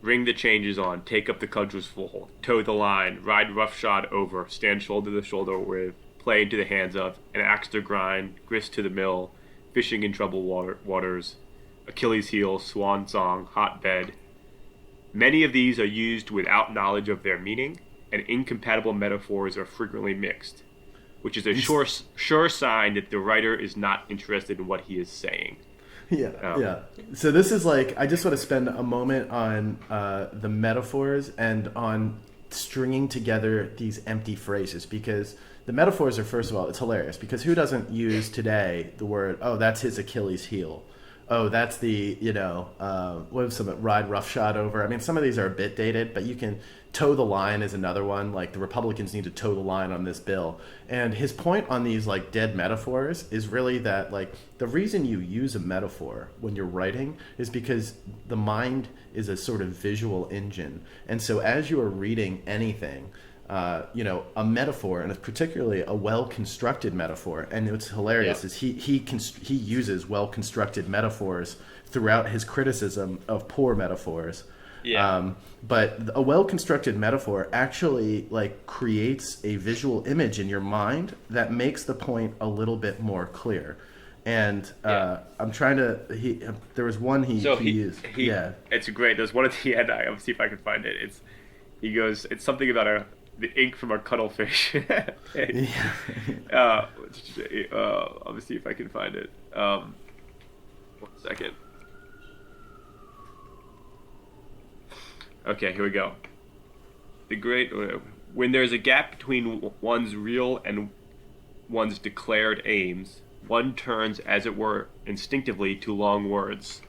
ring the changes on, take up the cudgels full, toe the line, ride roughshod over, stand shoulder to shoulder with, play into the hands of, an axe to grind, grist to the mill, fishing in troubled waters, Achilles' heel, swan song, hotbed. Many of these are used without knowledge of their meaning, and incompatible metaphors are frequently mixed, which is a sure sign that the writer is not interested in what he is saying. Yeah. So this is like, I just want to spend a moment on the metaphors and on stringing together these empty phrases, because the metaphors are, first of all, it's hilarious because who doesn't use today the word, oh, that's his Achilles heel. Oh, that's the, what is some ride roughshod over? I mean, some of these are a bit dated, but you can toe the line is another one. Like the Republicans need to toe the line on this bill. And his point on these like dead metaphors is really that like the reason you use a metaphor when you're writing is because the mind is a sort of visual engine. And so as you are reading anything, a metaphor, and particularly a well-constructed metaphor. And what's hilarious is he uses well-constructed metaphors throughout his criticism of poor metaphors. But a well-constructed metaphor actually like creates a visual image in your mind that makes the point a little bit more clear. And I'm trying to. There was one he used. It's great. There's one at the end. I'll see if I can find it. He goes. It's something about the ink from a cuttlefish. Let me see if I can find it. 1 second. Okay, here we go. When there's a gap between one's real and one's declared aims, one turns, as it were, instinctively to long words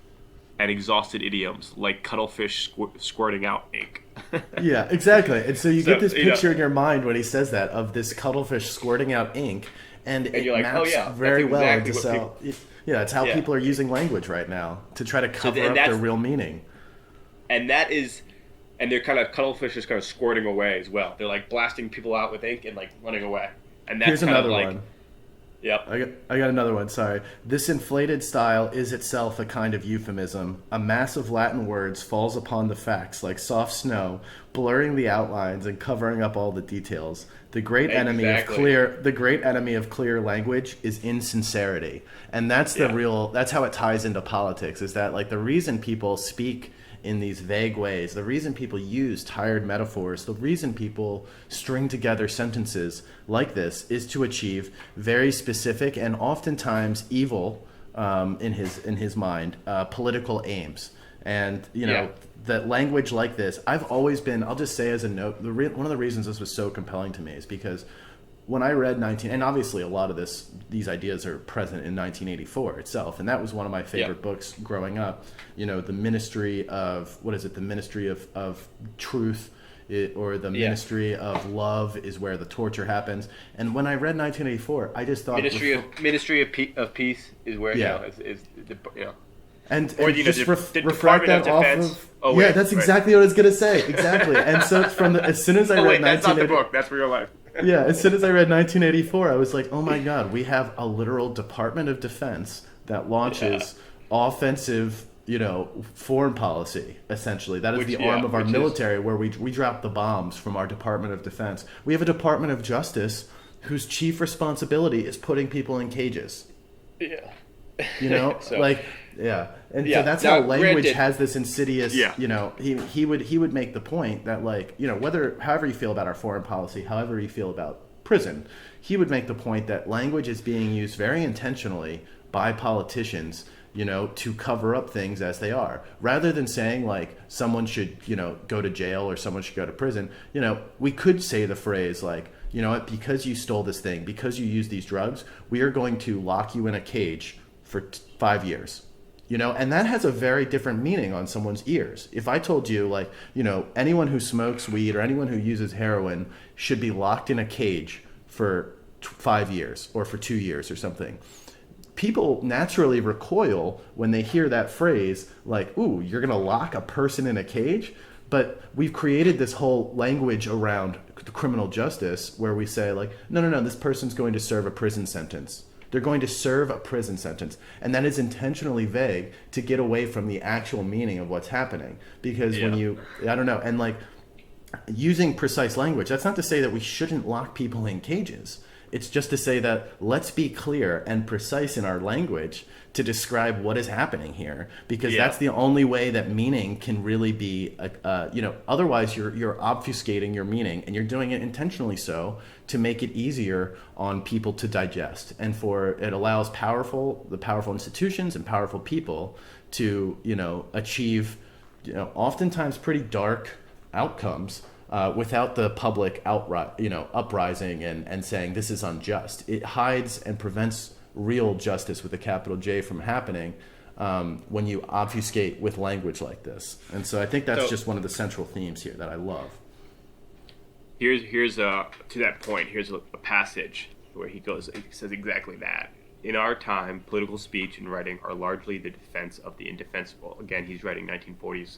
and exhausted idioms, like cuttlefish squirting out ink. Yeah, exactly. And so you get this picture in your mind when he says that of this cuttlefish squirting out ink, and it you're like, maps very well into so. It's how people are using language right now to try to cover up their real meaning. And that is, and they're kind of cuttlefish is kind of squirting away as well. They're like blasting people out with ink and like running away. And that's Here's kind another of like, one. Yep. I got another one, sorry. This inflated style is itself a kind of euphemism. A mass of Latin words falls upon the facts like soft snow, blurring the outlines and covering up all the details. The great enemy of clear language is insincerity. And that's that's how it ties into politics, is that like the reason people speak in these vague ways, the reason people use tired metaphors, the reason people string together sentences like this is to achieve very specific and oftentimes evil, in his mind, political aims. And, you know, Yeah. that language like this, I've always been, I'll just say as a note, one of the reasons this was so compelling to me is because when I read and obviously a lot of these ideas are present in 1984 itself, and that was one of my favorite books growing up. You know, the Ministry of, what is it? The Ministry of Truth, or the Ministry of Love is where the torture happens. And when I read 1984, I just thought Ministry of Peace is where is the and Or, you know, just the refract Department that of off Defense. of. Oh, yeah, wait, that's right. exactly what I was gonna say. Exactly. And so as soon as I Oh read wait, that's not the 1980 book. That's real life. yeah, as soon as I read 1984, I was like, oh my God, we have a literal Department of Defense that launches offensive, you know, foreign policy, essentially. That is the arm of our military where we drop the bombs from our Department of Defense. We have a Department of Justice whose chief responsibility is putting people in cages. Yeah. You know, So- like, yeah. And Yeah. so that's Now, how language granted- has this insidious, Yeah. you know, he would make the point that, like, you know, however you feel about our foreign policy, however you feel about prison, he would make the point that language is being used very intentionally by politicians, you know, to cover up things as they are. Rather than saying, like, someone should, you know, go to jail or someone should go to prison, you know, we could say the phrase, like, you know what, because you stole this thing, because you used these drugs, we are going to lock you in a cage for 5 years. You know, and that has a very different meaning on someone's ears. If I told you, like, you know, anyone who smokes weed or anyone who uses heroin should be locked in a cage for 5 years or for 2 years or something, people naturally recoil when they hear that phrase, like, ooh, you're going to lock a person in a cage? But we've created this whole language around criminal justice where we say, like, no, this person's going to serve a prison sentence. They're going to serve a prison sentence. And that is intentionally vague to get away from the actual meaning of what's happening. Because when you, I don't know, and like using precise language, that's not to say that we shouldn't lock people in cages. It's just to say that let's be clear and precise in our language to describe what is happening here, because that's the only way that meaning can really be, you know, otherwise you're obfuscating your meaning, and you're doing it intentionally so to make it easier on people to digest, and it allows the powerful institutions and powerful people to, you know, achieve, you know, oftentimes pretty dark outcomes without the public uprising and saying this is unjust. It hides and prevents real justice with a capital J from happening when you obfuscate with language like this. And so I think that's just one of the central themes here that I love. Here's to that point. Here's a passage where he says exactly that. In our time, political speech and writing are largely the defense of the indefensible. Again, he's writing 1940s.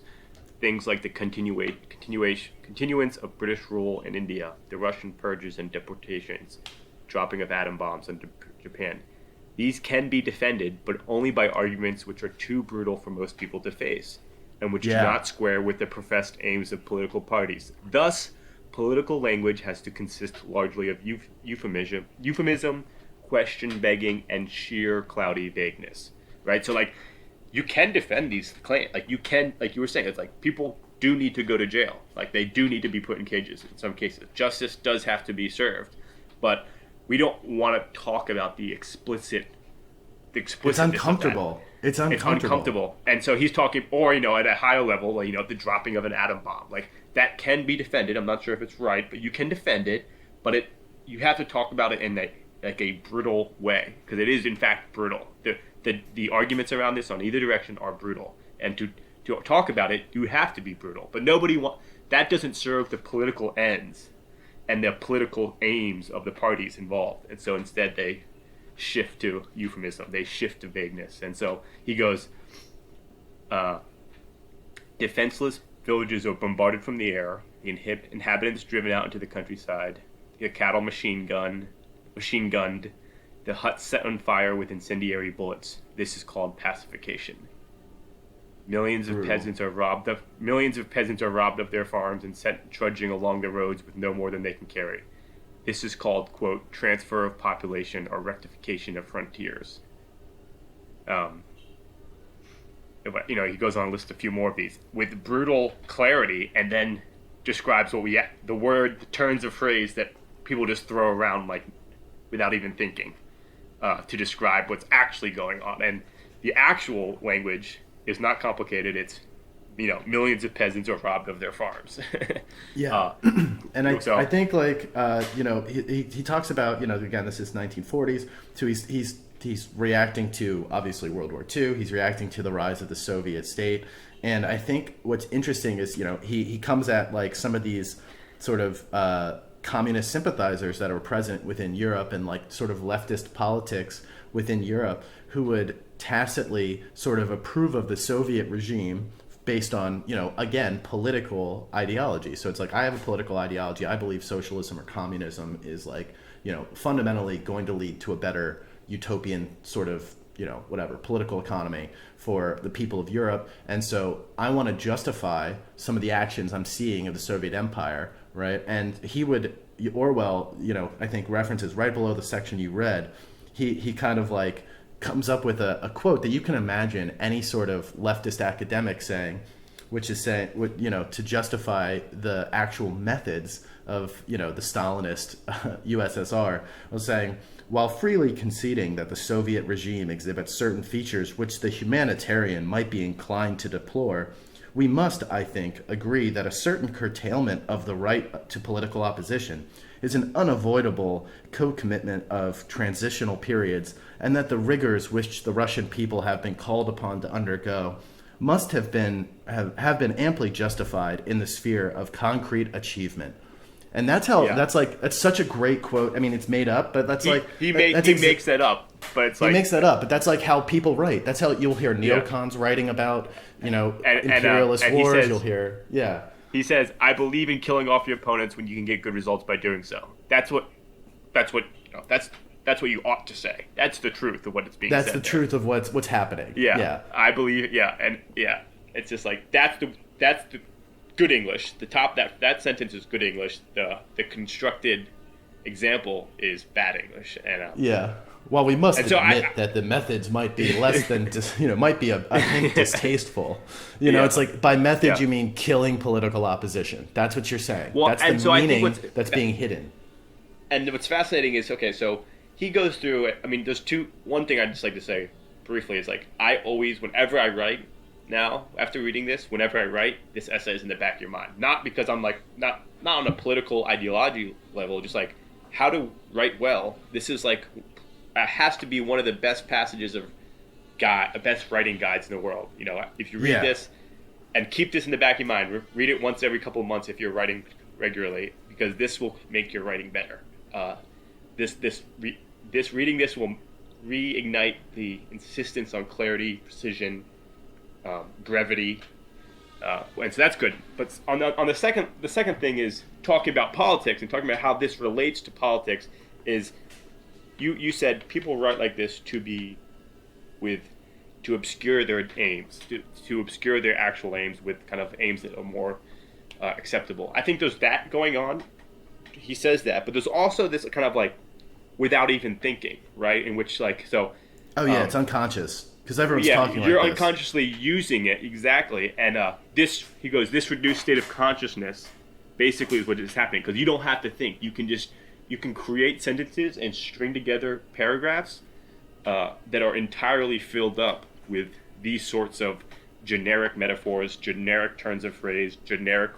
Things like the continuance of British rule in India, the Russian purges and deportations, dropping of atom bombs on Japan. These can be defended, but only by arguments which are too brutal for most people to face, and which do not square with the professed aims of political parties. Thus, political language has to consist largely of euphemism, question begging, and sheer cloudy vagueness. Right? So, like, you can defend these claims. Like, you can, like you were saying, it's like people do need to go to jail. Like, they do need to be put in cages in some cases. Justice does have to be served, but we don't want to talk about the explicit. It's uncomfortable. It's uncomfortable. And so he's talking, or, you know, at a higher level, like, you know, the dropping of an atom bomb. Like, that can be defended. I'm not sure if it's right, but you can defend it. But you have to talk about it in a brutal way, because it is in fact brutal. The arguments around this on either direction are brutal, and to talk about it, you have to be brutal. But that doesn't serve the political ends and the political aims of the parties involved. And so instead they shift to euphemism, they shift to vagueness. And so he goes, defenseless villages are bombarded from the air, the inhabitants driven out into the countryside, the cattle machine gunned, the huts set on fire with incendiary bullets. This is called pacification. Millions of peasants are robbed of their farms and sent trudging along the roads with no more than they can carry. This is called, quote, transfer of population or rectification of frontiers. You know, he goes on to list a few more of these with brutal clarity, and then describes the turns of phrase that people just throw around, like, without even thinking, to describe what's actually going on. And the actual language is not complicated. It's millions of peasants are robbed of their farms. Yeah, and I think like he talks about again, this is 1940s, so he's reacting to obviously World War II. He's reacting to the rise of the Soviet state, and I think what's interesting is he comes at like some of these sort of communist sympathizers that are present within Europe and like sort of leftist politics within Europe who would tacitly sort of approve of the Soviet regime based on, again, political ideology. So it's like, I have a political ideology. I believe socialism or communism is like, fundamentally going to lead to a better utopian sort of, whatever, political economy for the people of Europe. And so I want to justify some of the actions I'm seeing of the Soviet Empire, right? And Orwell, I think references right below the section you read, he kind of like comes up with a quote that you can imagine any sort of leftist academic saying, which is saying, to justify the actual methods of, the Stalinist USSR, was saying, while freely conceding that the Soviet regime exhibits certain features which the humanitarian might be inclined to deplore, we must, I think, agree that a certain curtailment of the right to political opposition is an unavoidable co-commitment of transitional periods, and that the rigors which the Russian people have been called upon to undergo must have been amply justified in the sphere of concrete achievement. And that's how that's such a great quote. I mean, it's made up, but he makes that up. But it's he makes that up, but that's like how people write. That's how you'll hear neocons writing about imperialist wars. Says, you'll hear He says, "I believe in killing off your opponents when you can get good results by doing so." That's what you ought to say. That's the truth of what it's being said. That's the truth of what's happening. Yeah. I believe. Yeah, and it's just like that's the good English. The top that sentence is good English. The constructed example is bad English. And well, we must admit that the methods might be less than might be a hint distasteful. It's like by method you mean killing political opposition. That's what you're saying. Well, that's the meaning that's being hidden. And what's fascinating is so he goes through it. I mean, there's one thing I'd just like to say briefly is like I always, whenever I write now, after reading this, whenever I write, this essay is in the back of your mind. Not because I'm like not on a political ideology level, just like how to write well. This is like has to be one of the best passages of best writing guides in the world. If you read this and keep this in the back of your mind, read it once every couple of months if you're writing regularly, because this will make your writing better. Reading this will reignite the insistence on clarity, precision, brevity, and so that's good. But on the second thing is talking about politics and talking about how this relates to politics. Is you said people write like this to obscure their aims, to obscure their actual aims with kind of aims that are more acceptable. I think there's that going on. He says that, but there's also this kind of like without even thinking, right? In which like so. Oh yeah, it's unconscious because everyone's talking like you're this. Unconsciously using it exactly, and this reduced state of consciousness basically is what is happening because you don't have to think. You can create sentences and string together paragraphs that are entirely filled up with these sorts of generic metaphors, generic turns of phrase, generic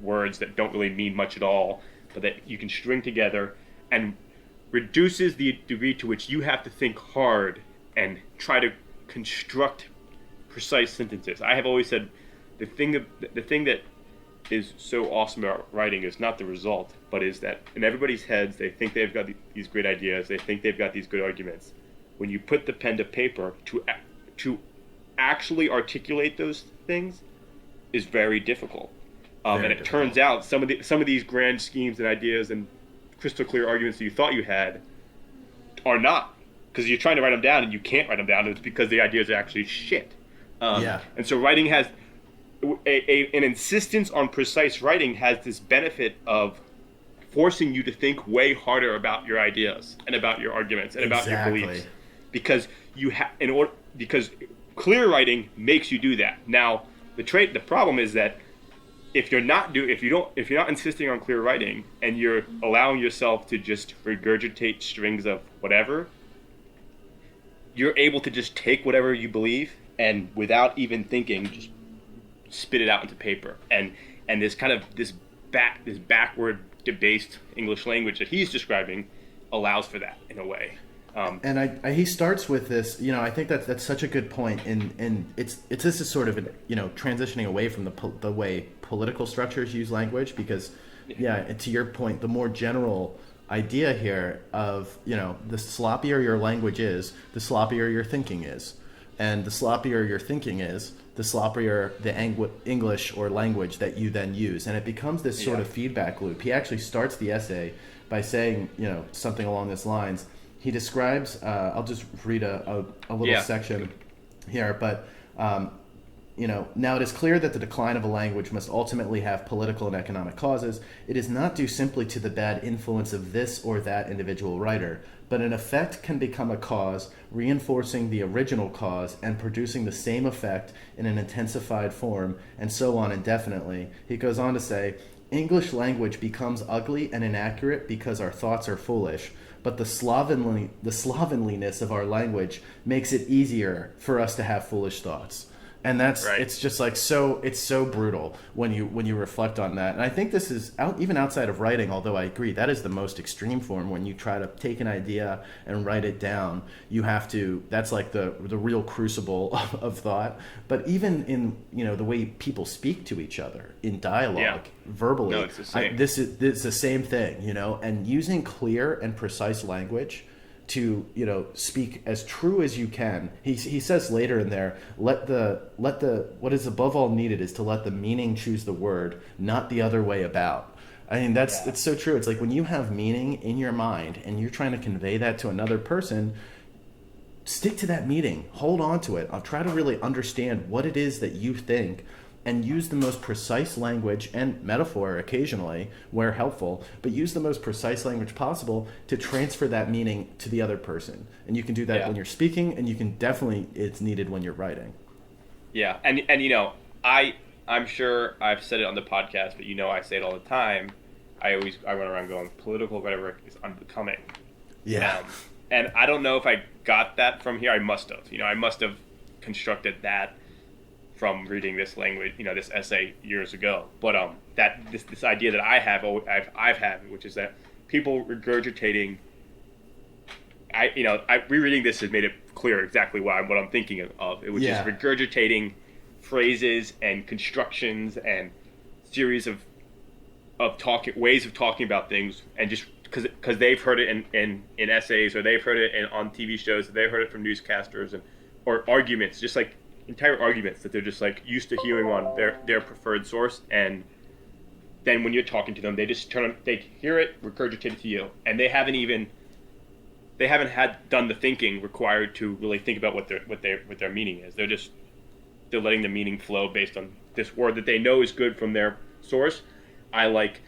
words that don't really mean much at all, but that you can string together and reduces the degree to which you have to think hard and try to construct precise sentences. I have always said the thing that is so awesome about writing is not the result, but is that in everybody's heads they think they've got these great ideas, they think they've got these good arguments. When you put the pen to paper to actually articulate those things is very difficult. And it turns out some of these grand schemes and ideas and crystal clear arguments that you thought you had are not, because you're trying to write them down and you can't write them down. It's because the ideas are actually shit. And so writing has an insistence on precise writing has this benefit of forcing you to think way harder about your ideas and about your arguments and about your beliefs, because because clear writing makes you do that. Now the problem is that if you're not insisting on clear writing and you're allowing yourself to just regurgitate strings of whatever, you're able to just take whatever you believe and without even thinking just spit it out into paper. And this kind of this backward debased English language that he's describing allows for that in a way. And he starts with this, I think that's such a good point, and this is sort of transitioning away from the way political structures use language, because to your point, the more general idea here of the sloppier your language is, the sloppier your thinking is, and the sloppier your thinking is, the sloppier the English or language that you then use, and it becomes this sort of feedback loop. He actually starts the essay by saying something along these lines. He describes, I'll just read a little section here, but, now it is clear that the decline of a language must ultimately have political and economic causes. It is not due simply to the bad influence of this or that individual writer, but an effect can become a cause, reinforcing the original cause and producing the same effect in an intensified form, and so on indefinitely. He goes on to say, English language becomes ugly and inaccurate because our thoughts are foolish. But the slovenliness of our language makes it easier for us to have foolish thoughts. And that's it's just like it's so brutal when you reflect on that. And I think this is even outside of writing, although I agree that is the most extreme form. When you try to take an idea and write it down, you have to, that's like the real crucible of thought. But even in the way people speak to each other in dialogue, verbally, no, it's the same. This is the same thing, and using clear and precise language to speak as true as you can. He says later in there, let the what is above all needed is to let the meaning choose the word, not the other way about. I mean, it's so true. It's like when you have meaning in your mind and you're trying to convey that to another person, stick to that meaning, hold on to it. I'll try to really understand what it is that you think, and use the most precise language and metaphor occasionally where helpful, but use the most precise language possible to transfer that meaning to the other person. And you can do that when you're speaking, and you can definitely, it's needed when you're writing. Yeah, and I'm sure I've said it on the podcast, but I say it all the time. I run around going, political rhetoric is unbecoming. Yeah. And I don't know if I got that from here. I must have. I must have constructed that from reading this language, this essay years ago. But this idea that I've had, which is that people regurgitating. Rereading this has made it clear exactly what I'm thinking of, which is regurgitating phrases and constructions and series of ways of talking about things, and just because they've heard it in essays, or they've heard it on TV shows, or they've heard it from newscasters, or arguments, just like entire arguments that they're just like used to hearing on their preferred source, and then when you're talking to them, they just they hear it, regurgitate it to you, and they haven't done the thinking required to really think about what their meaning is. They're letting the meaning flow based on this word that they know is good from their source. I like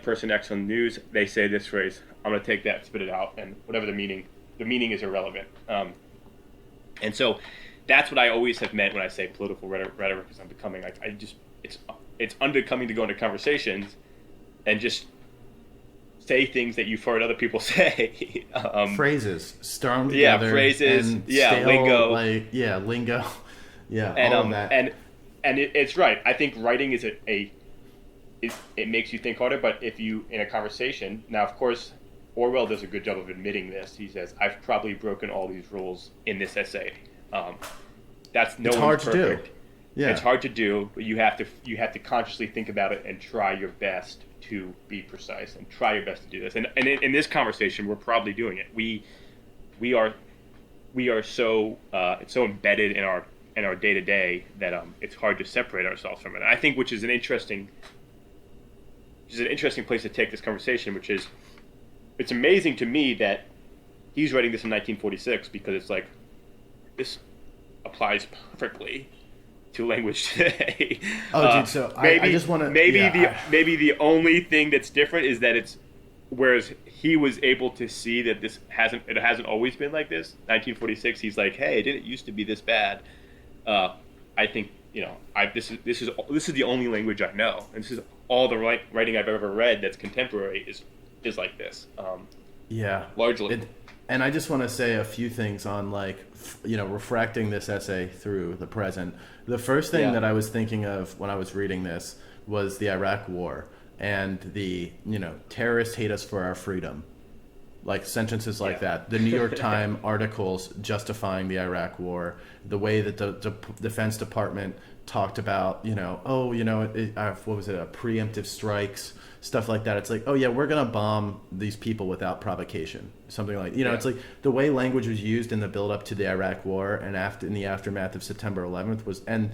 person X on the news. They say this phrase. I'm going to take that, spit it out, and whatever the meaning is irrelevant. And so that's what I always have meant when I say political rhetoric is unbecoming. It's unbecoming to go into conversations and just say things that you've heard other people say. Phrases, strung together. Yeah, phrases. And stale, lingo. Lingo. Yeah, and all of that. And it's right. I think writing is it makes you think harder. But if you in a conversation, now of course, Orwell does a good job of admitting this. He says, "I've probably broken all these rules in this essay." That's no it's one's hard perfect. to do. Yeah, it's hard to do, but you have to consciously think about it and try your best to be precise and try your best to do this. And in this conversation, we're probably doing it. We are so it's so embedded in our day to day that it's hard to separate ourselves from it. And I think which is an interesting place to take this conversation, which is it's amazing to me that he's writing this in 1946 because it's like this applies perfectly to language today. Dude, so I just want to maybe the only thing that's different is that it's whereas he was able to see that it hasn't always been like this. 1946, he's like, hey, it didn't used to be this bad. I think this is the only language I know, and this is all the writing I've ever read that's contemporary is like this. Yeah, largely. And I just want to say a few things on refracting this essay through the present. The first thing that I was thinking of when I was reading this was the Iraq War and the, terrorists hate us for our freedom. Like sentences like that. The New York Times articles justifying the Iraq War, the way that the Defense Department talked about, what was it, preemptive strikes, stuff like that. It's like, oh yeah, we're gonna bomb these people without provocation, something like, it's like the way language was used in the build up to the Iraq War and in the aftermath of September 11th was, and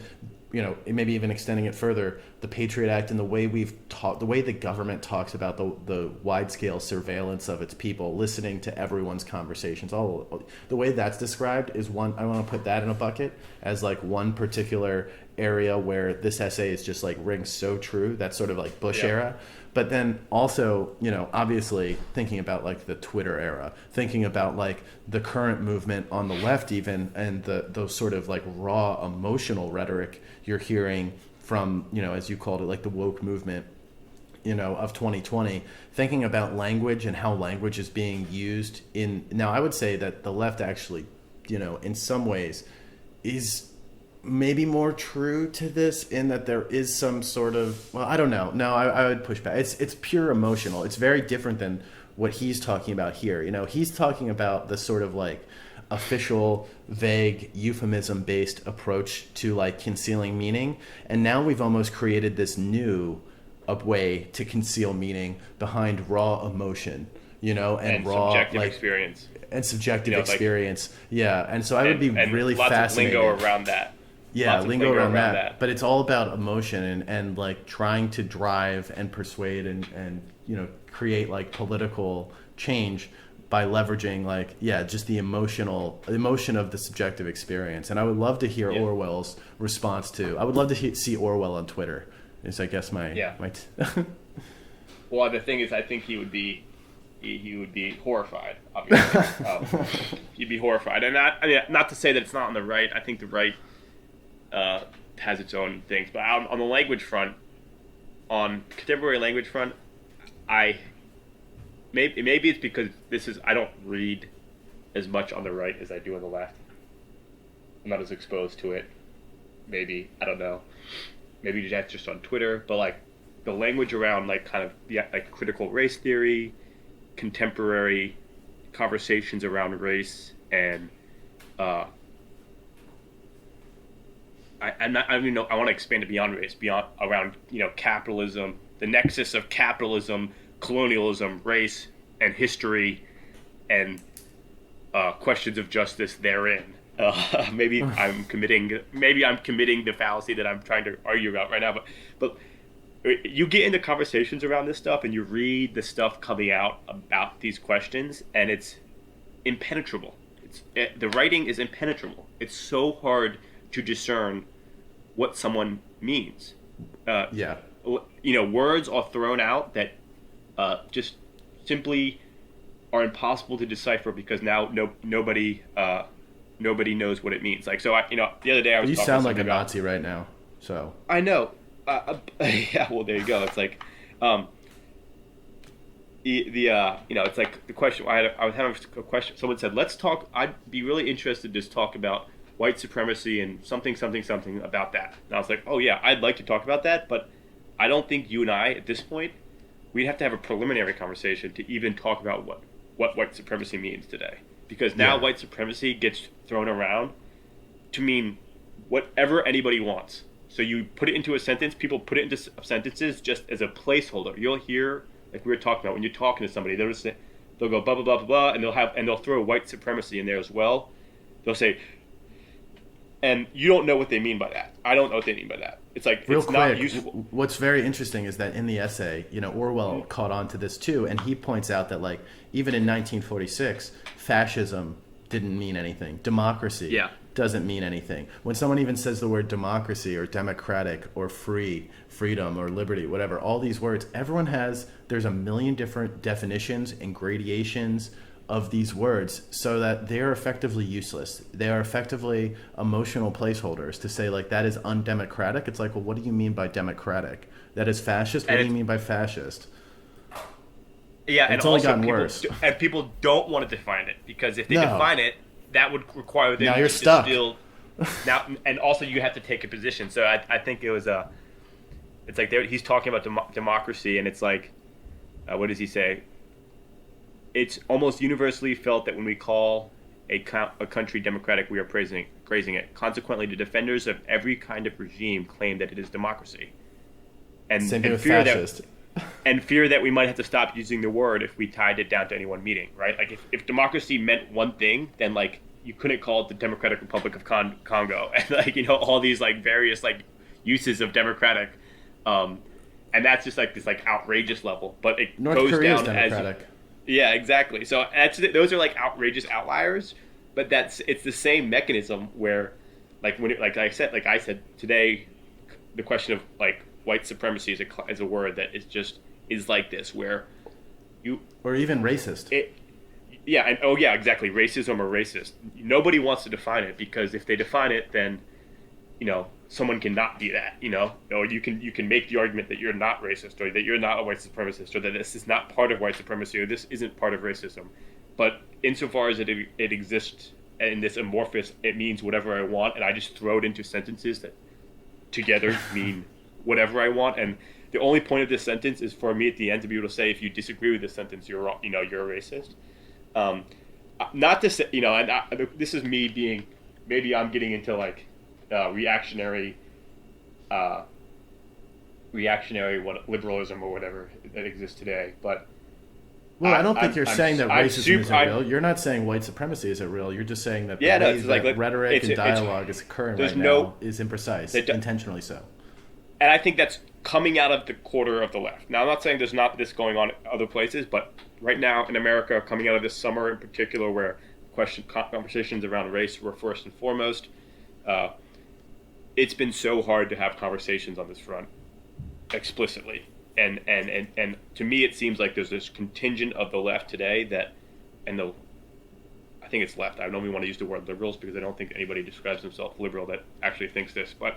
maybe even extending it further, the Patriot Act and the way the way the government talks about the wide scale surveillance of its people, listening to everyone's conversations, all the way that's described is one. I want to put that in a bucket as like one particular area where this essay is just like rings so true. That's sort of like Bush era. But then also, obviously thinking about like the Twitter era, thinking about like the current movement on the left even, and those sort of like raw emotional rhetoric you're hearing from, as you called it, like the woke movement, of 2020, thinking about language and how language is being used now I would say that the left actually, in some ways is maybe more true to this in that there is some sort of, well, I don't know. No, I would push back. It's pure emotional. It's very different than what he's talking about here. He's talking about the sort of like official, vague, euphemism-based approach to like concealing meaning. And now we've almost created this new way to conceal meaning behind raw emotion, and raw subjective experience. And subjective experience. Yeah. And so I would be really lots fascinated. Of lingo around that. Yeah, lingo around that. But it's all about emotion and like trying to drive and persuade and create like political change by leveraging just the emotion of the subjective experience. And I would love to hear Orwell's response to. I would love to see Orwell on Twitter. Is I guess my Well, the thing is, I think he would be horrified. Obviously, he'd be horrified, and not to say that it's not on the right. I think the right has its own things, but on the language front, on contemporary language front, maybe it's because I don't read as much on the right as I do on the left. I'm not as exposed to it. Maybe, I don't know. Maybe that's just on Twitter, but like the language around like kind of like critical race theory, contemporary conversations around race, and I want to expand it beyond race, around capitalism, the nexus of capitalism, colonialism, race, and history, and questions of justice therein. Maybe I'm committing the fallacy that I'm trying to argue about right now. But you get into conversations around this stuff, and you read the stuff coming out about these questions, and it's impenetrable. The writing is impenetrable. It's so hard to discern what someone means. Words are thrown out that just simply are impossible to decipher because now nobody knows what it means. Like, so the other day I was. You sound like a Nazi right now. So I know. Yeah. Well, there you go. It's like, it's like the question. I was having a question. Someone said, "Let's talk." I'd be really interested to just talk about white supremacy and something about that. And I was like, "Oh yeah, I'd like to talk about that," but I don't think you and I at this point, we'd have to have a preliminary conversation to even talk about what white supremacy means today. Because now white supremacy gets thrown around to mean whatever anybody wants. So you put it into a sentence, people put it into sentences just as a placeholder. You'll hear, like we were talking about, when you're talking to somebody, they'll go blah, blah, blah, blah, blah, and they'll throw white supremacy in there as well. They'll say, and you don't know what they mean by that. I don't know what they mean by that. It's like, real it's quick, not useful. What's very interesting is that in the essay, Orwell caught on to this too, and he points out that like even in 1946, fascism didn't mean anything. Democracy doesn't mean anything. When someone even says the word democracy or democratic or freedom or liberty, whatever, all these words, there's a million different definitions and gradations of these words, so that they're effectively useless. They are effectively emotional placeholders to say like that is undemocratic. It's like, well, what do you mean by democratic? That is fascist. What do you mean by fascist? Yeah, and It's only also gotten people, worse. and people don't want to define it because if they No. define it, that would require them Now to you're stuck. distill. Now, and also you have to take a position. So I think it was it's like he's talking about democracy, and it's like, what does he say? It's almost universally felt that when we call a country democratic, we are praising it. Consequently, the defenders of every kind of regime claim that it is democracy, and Same thing with fear fascist. and fear that we might have to stop using the word if we tied it down to any one meaning, right? Like if democracy meant one thing, then like you couldn't call it the Democratic Republic of Congo, and like all these like various like uses of democratic, and that's just like this like outrageous level. But it North goes Korea is down democratic. as yeah, exactly. So those are like outrageous outliers, but it's the same mechanism where like like I said today, the question of like white supremacy is a word that is like this, where you Or even racist. exactly, racism or racist. Nobody wants to define it because if they define it, then someone cannot be that. Or you can make the argument that you're not racist or that you're not a white supremacist or that this is not part of white supremacy or this isn't part of racism. But insofar as it exists in this amorphous, it means whatever I want, and I just throw it into sentences that together mean whatever I want. And the only point of this sentence is for me at the end to be able to say, if you disagree with this sentence, you're wrong. You're a racist. Not to say, this is me being, maybe I'm getting into like reactionary liberalism or whatever that exists today. But Well, I don't think you're saying that racism isn't real. I'm- You're not saying white supremacy isn't real. You're just saying that the Yeah, no, way it's like- that rhetoric and it's- dialogue is occurring there's right no- now is imprecise, They do- intentionally so. And I think that's coming out of the quarter of the left. Now, I'm not saying there's not this going on other places, but right now in America, coming out of this summer in particular, where conversations around race were first and foremost, it's been so hard to have conversations on this front explicitly. And to me, it seems like there's this contingent of the left today I think it's left. I don't even want to use the word liberals because I don't think anybody describes themselves liberal that actually thinks this, but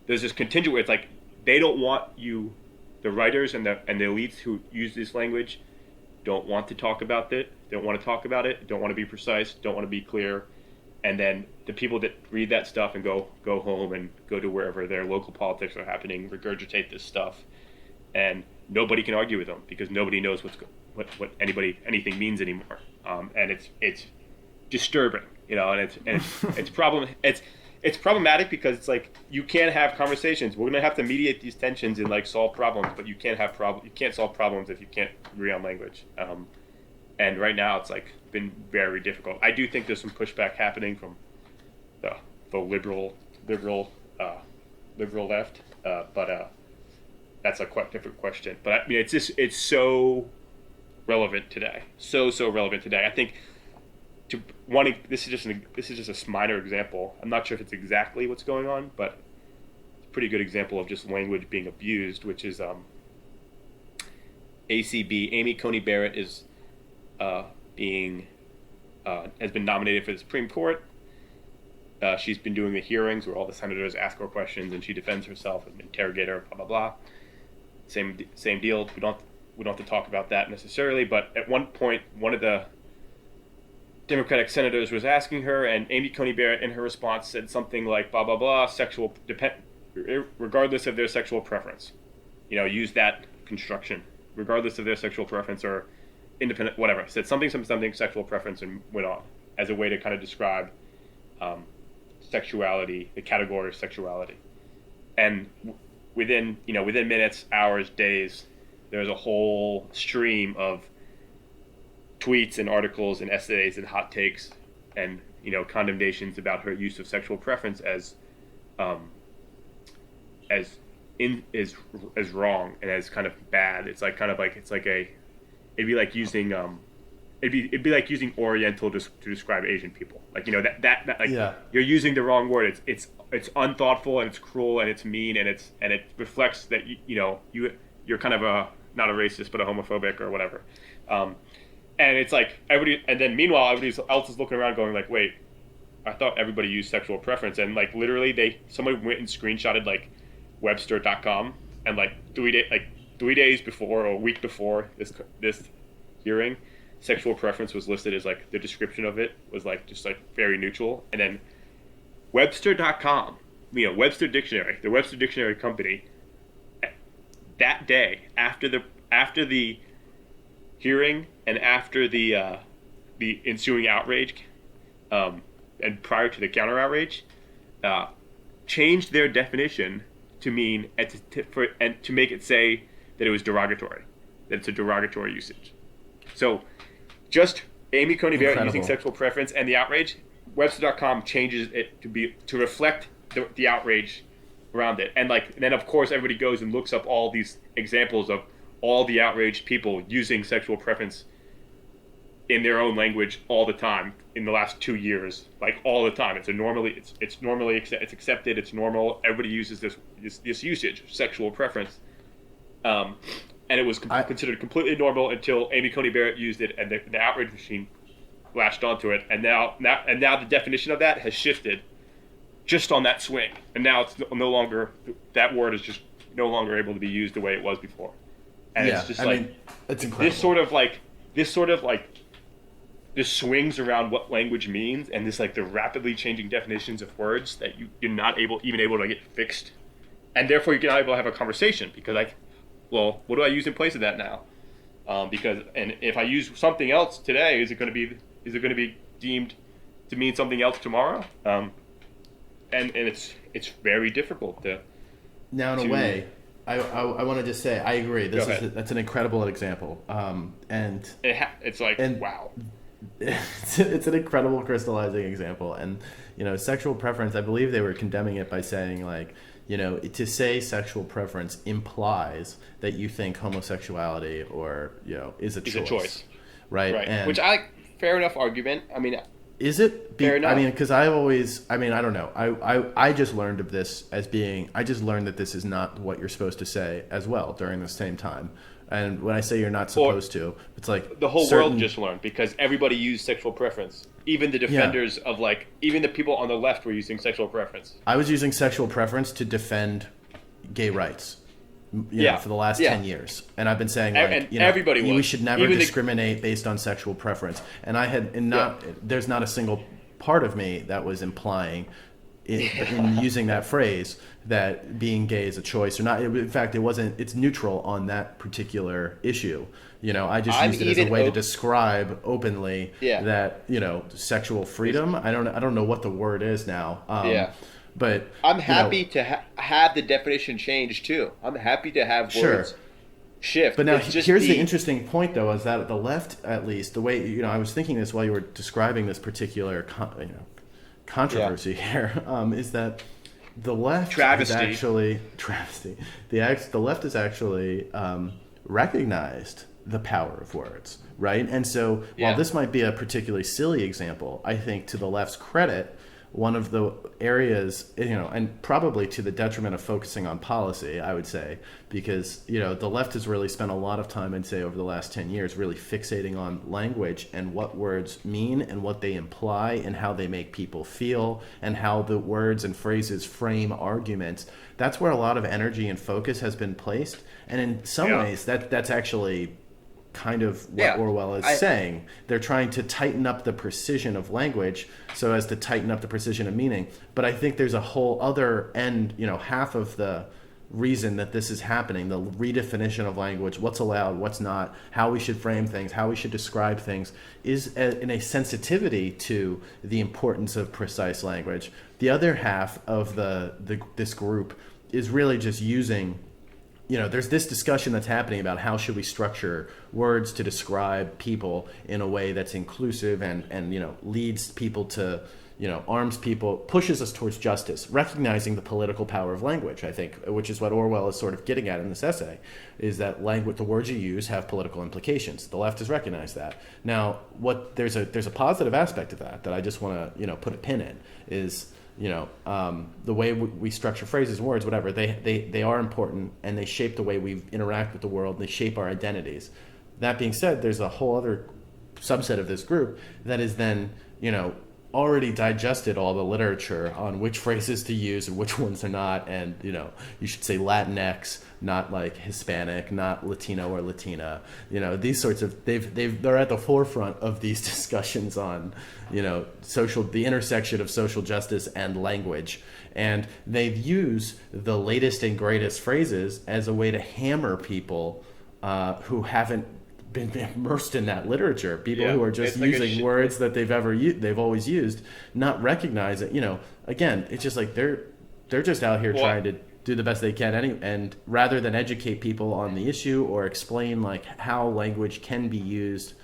there's this contingent where it's like they don't want you, the writers and the elites who use this language, don't want to talk about it, don't want to talk about it, don't want to be precise, don't want to be clear, and then the people that read that stuff and go home and go to wherever their local politics are happening, regurgitate this stuff, and nobody can argue with them because nobody knows what anything means anymore, and it's disturbing, and it's problematic because it's like you can't have conversations. We're gonna have to mediate these tensions and like solve problems, but you can't solve problems if you can't agree on language. And right now it's like been very difficult. I do think there's some pushback happening from the liberal left, but that's a quite different question. But I mean, it's so relevant today, so relevant today. I think. This is just a minor example. I'm not sure if it's exactly what's going on, but it's a pretty good example of just language being abused, which is ACB. Amy Coney Barrett is has been nominated for the Supreme Court. She's been doing the hearings where all the senators ask her questions and she defends herself as an interrogator. Blah blah blah. Same deal. We don't have to talk about that necessarily, but at one point, one of the Democratic senators was asking her, and Amy Coney Barrett, in her response, said something like "blah blah blah," regardless of their sexual preference. Use that construction, regardless of their sexual preference or independent, whatever. Said something sexual preference, and went on as a way to kind of describe sexuality, the category of sexuality. And within minutes, hours, days, there's a whole stream of tweets and articles and essays and hot takes and condemnations about her use of sexual preference as wrong and as kind of bad. It's like it'd be like using Oriental to describe Asian people. Like Yeah. You're using the wrong word. It's unthoughtful and it's cruel and it's mean and it reflects that you're kind of not a racist but a homophobic or whatever. And it's like everybody, and then meanwhile everybody else is looking around going like, wait, I thought everybody used sexual preference, and like literally somebody went and screenshotted like Webster.com, and like 3 days before or a week before this hearing, sexual preference was listed as like the description of it was like just like very neutral. And then Webster.com, Webster Dictionary, the Webster Dictionary company, that day after the hearing and after the ensuing outrage, and prior to the counter outrage, changed their definition to mean and to make it say that it was derogatory, that it's a derogatory usage. So, just Amy Coney Barrett using sexual preference and the outrage, Webster.com changes it to reflect the outrage around it, and then of course everybody goes and looks up all these examples of all the outraged people using sexual preference in their own language all the time in the last 2 years, like all the time. It's accepted. It's normal. Everybody uses this usage, sexual preference, and it was considered completely normal until Amy Coney Barrett used it, and the outrage machine latched onto it, and now the definition of that has shifted just on that swing, and now it's no longer, that word is just no longer able to be used the way it was before, and it's just it's incredible. This swings around what language means, and this the rapidly changing definitions of words that you're not able to get fixed, and therefore you're not able to have a conversation because what do I use in place of that now? Because if I use something else today, is it going to be deemed to mean something else tomorrow? And it's very difficult to. Now, in a way, I want to just say I agree. That's an incredible example, and wow. It's an incredible crystallizing example, and sexual preference. I believe they were condemning it by saying to say sexual preference implies that you think homosexuality or is a choice, right? And which fair enough argument. I mean, is it? Fair enough. I mean, because I don't know. I just learned of this as being. I just learned that this is not what you're supposed to say as well during the same time. And when I say you're not supposed to, it's like the whole world just learned because everybody used sexual preference. Even the defenders of even the people on the left were using sexual preference. I was using sexual preference to defend gay rights. For the last 10 years, and I've been saying everybody we should never discriminate based on sexual preference. And I had there's not a single part of me that was implying in using that phrase that being gay is a choice or not. In fact, it wasn't. It's neutral on that particular issue. I just used it as a way to describe openly that sexual freedom. I don't know what the word is now. But I'm happy to have the definition changed too. I'm happy to have words shift. But now here's the interesting point, though, is that the left, at least the way I was thinking this while you were describing this particular controversy here, is that the left is actually travesty. The left has actually recognized the power of words, right? And so while this might be a particularly silly example, I think to the left's credit, one of the areas, and probably to the detriment of focusing on policy, I would say, because, the left has really spent a lot of time, I'd say, over the last 10 years, really fixating on language and what words mean and what they imply and how they make people feel and how the words and phrases frame arguments. That's where a lot of energy and focus has been placed. And in some ways, that's actually kind of what Orwell is saying. They're trying to tighten up the precision of language so as to tighten up the precision of meaning. But I think there's a whole other end, half of the reason that this is happening, the redefinition of language, what's allowed, what's not, how we should frame things, how we should describe things, is in a sensitivity to the importance of precise language. The other half of this group is really just using there's this discussion that's happening about how should we structure words to describe people in a way that's inclusive and leads people to, arms people, pushes us towards justice, recognizing the political power of language, I think, which is what Orwell is sort of getting at in this essay, is that language, the words you use have political implications. The left has recognized that. Now, there's a positive aspect of that I just want to, put a pin in, is the way we structure phrases and words, whatever, they are important and they shape the way we interact with the world and they shape our identities. That being said, there's a whole other subset of this group that is then, already digested all the literature on which phrases to use and which ones are not, and you should say Latinx, not like Hispanic, not Latino or Latina. These sorts of they're at the forefront of these discussions on the intersection of social justice and language, and they've used the latest and greatest phrases as a way to hammer people who haven't been immersed in that literature, people who are just using words that they've always used, not recognizing. Again, it's just like they're just out here trying to do the best they can, and rather than educate people on the issue or explain like how language can be used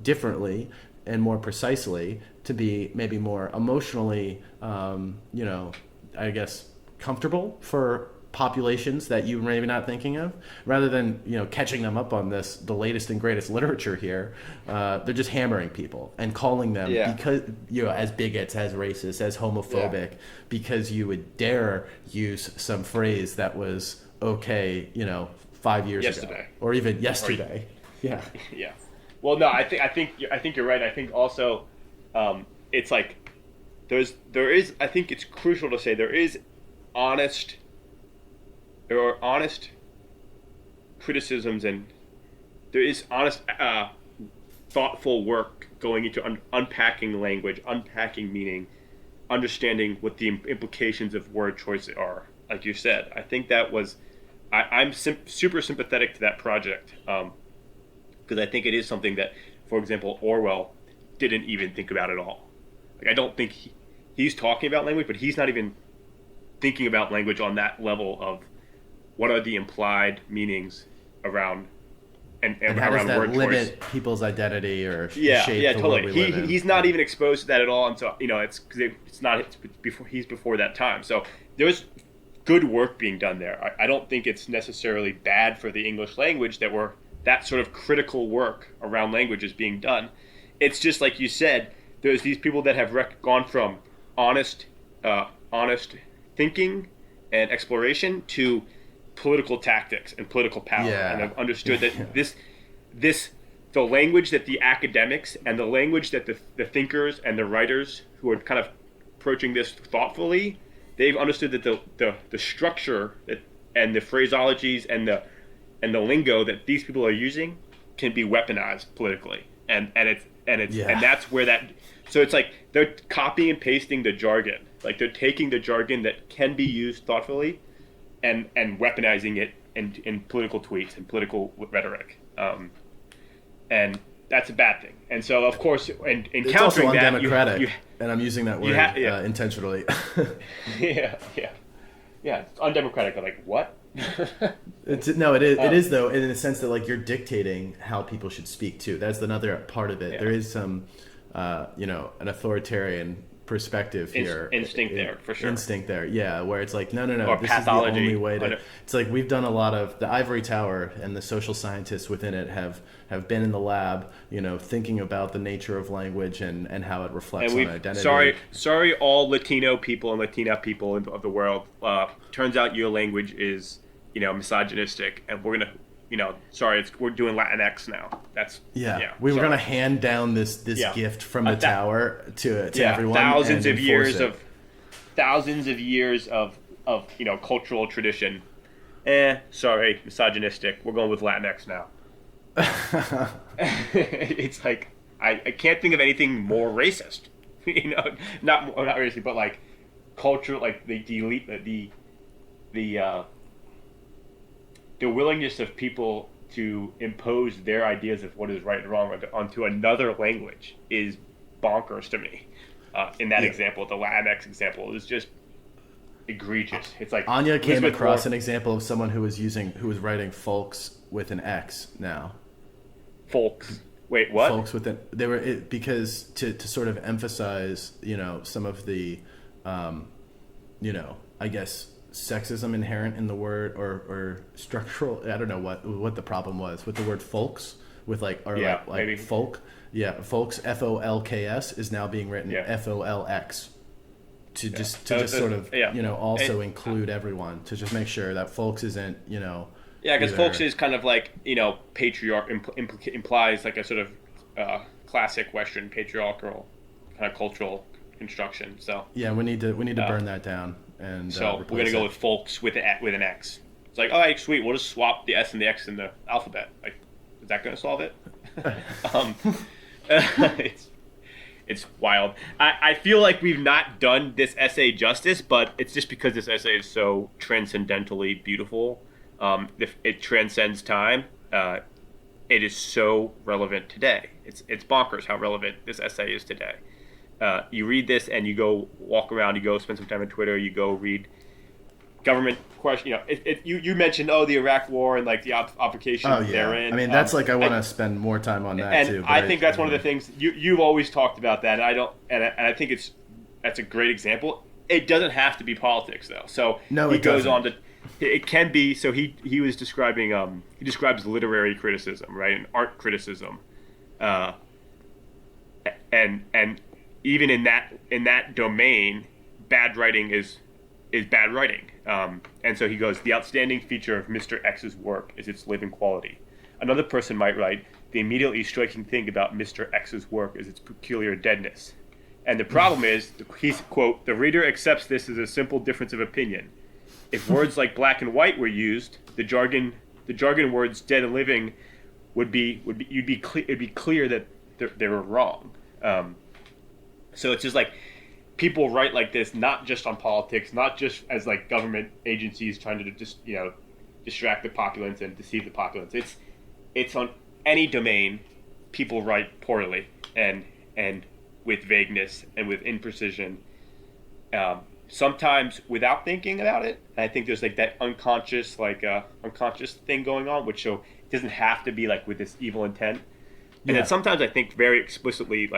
differently and more precisely to be maybe more emotionally, I guess, comfortable for populations that you maybe not thinking of, rather than catching them up on the latest and greatest literature here, they're just hammering people and calling them because as bigots, as racist, as homophobic, because you would dare use some phrase that was okay 5 years ago or even yesterday. Yeah. Well, no, I think you're right. I think also it's like there is I think it's crucial to say there are honest criticisms, and there is honest, thoughtful work going into unpacking language, unpacking meaning, understanding what the implications of word choice are. Like you said, I think that was, I'm super sympathetic to that project, because I think it is something that, for example, Orwell didn't even think about at all. Like, I don't think he's talking about language, but he's not even thinking about language on that level of what are the implied meanings around and how around does that word limit choice. People's identity or Yeah, shape the totally. world we live in. He's not even exposed to that at all, and so it's because he's before that time. So there's good work being done there. I don't think it's necessarily bad for the English language that sort of critical work around language is being done. It's just like you said, there's these people that have gone from honest thinking and exploration to political tactics and political power, and have understood that the language that the academics and the language that the thinkers and the writers who are kind of approaching this thoughtfully, they've understood that the structure and the phraseologies and the lingo that these people are using can be weaponized politically, and that's where that. So it's like they're copying and pasting the jargon, like they're taking the jargon that can be used thoughtfully, and weaponizing it in political tweets and political rhetoric, and that's a bad thing. And so, of course, and it's countering also that, undemocratic, and I'm using that word intentionally. yeah, it's undemocratic. But like, what? It is though, in the sense that like you're dictating how people should speak too. That's another part of it. Yeah. There is some, an authoritarian perspective here. Instinct there, for sure. Instinct there, yeah, where it's like, no, Or this pathology. is the only way to... It's like we've done a lot of... The ivory tower and the social scientists within it have been in the lab, thinking about the nature of language and how it reflects on identity. Sorry, all Latino people and Latina people of the world. Turns out your language is, misogynistic, and we're gonna... we're doing Latinx now. We were gonna hand down this gift from the tower to everyone. Thousands of years of cultural tradition. Sorry, misogynistic. We're going with Latinx now. It's like I can't think of anything more racist. Not racist, but like cultural, like the willingness of people to impose their ideas of what is right and wrong onto another language is bonkers to me. In that example, the Latinx example is just egregious. It's like Anya came across an example of someone who was writing folks with an X now. Folks. Wait, what? Folks with an because to sort of emphasize, some of the, I guess, sexism inherent in the word or structural. I don't know what the problem was with the word folks with like maybe. Folk. Yeah, folks FOLKS is now being written FOLX to just sort of also include everyone, to just make sure that folks isn't because folks is kind of like patriarch implies like a sort of classic Western patriarchal kind of cultural construction. So Yeah, we need to burn that down and so we're gonna replace go it. with folks with an X. It's like, all right, sweet. We'll just swap the S and the X in the alphabet. Like, is that gonna solve it? It's wild. I feel like we've not done this essay justice, but it's just because this essay is so transcendentally beautiful. It transcends time. It is so relevant today. It's bonkers how relevant this essay is today. You read this and you go walk around, you go spend some time on Twitter, you go read government question. You mentioned the Iraq War and like the obfuscation therein. I mean, that's I want to spend more time on that too. And I think that's one of the things you've always talked about that, and I think that's a great example. It doesn't have to be politics though. So no, he it goes doesn't. on to. It can be. So he was describing. He describes literary criticism, right, and art criticism, and even in that domain, bad writing is bad writing. And so he goes, the outstanding feature of Mr. X's work is its living quality. Another person might write, the immediately striking thing about Mr. X's work is its peculiar deadness. And the problem is, he's, quote, the reader accepts this as a simple difference of opinion. If words like black and white were used, the jargon words dead and living it'd be clear that they were wrong. So it's just like, people write like this, not just on politics, not just as like government agencies trying to just distract the populace and deceive the populace. It's on any domain. People write poorly and with vagueness and with imprecision. Sometimes without thinking about it. And I think there's like that unconscious thing going on, which so it doesn't have to be like with this evil intent. And then sometimes I think very explicitly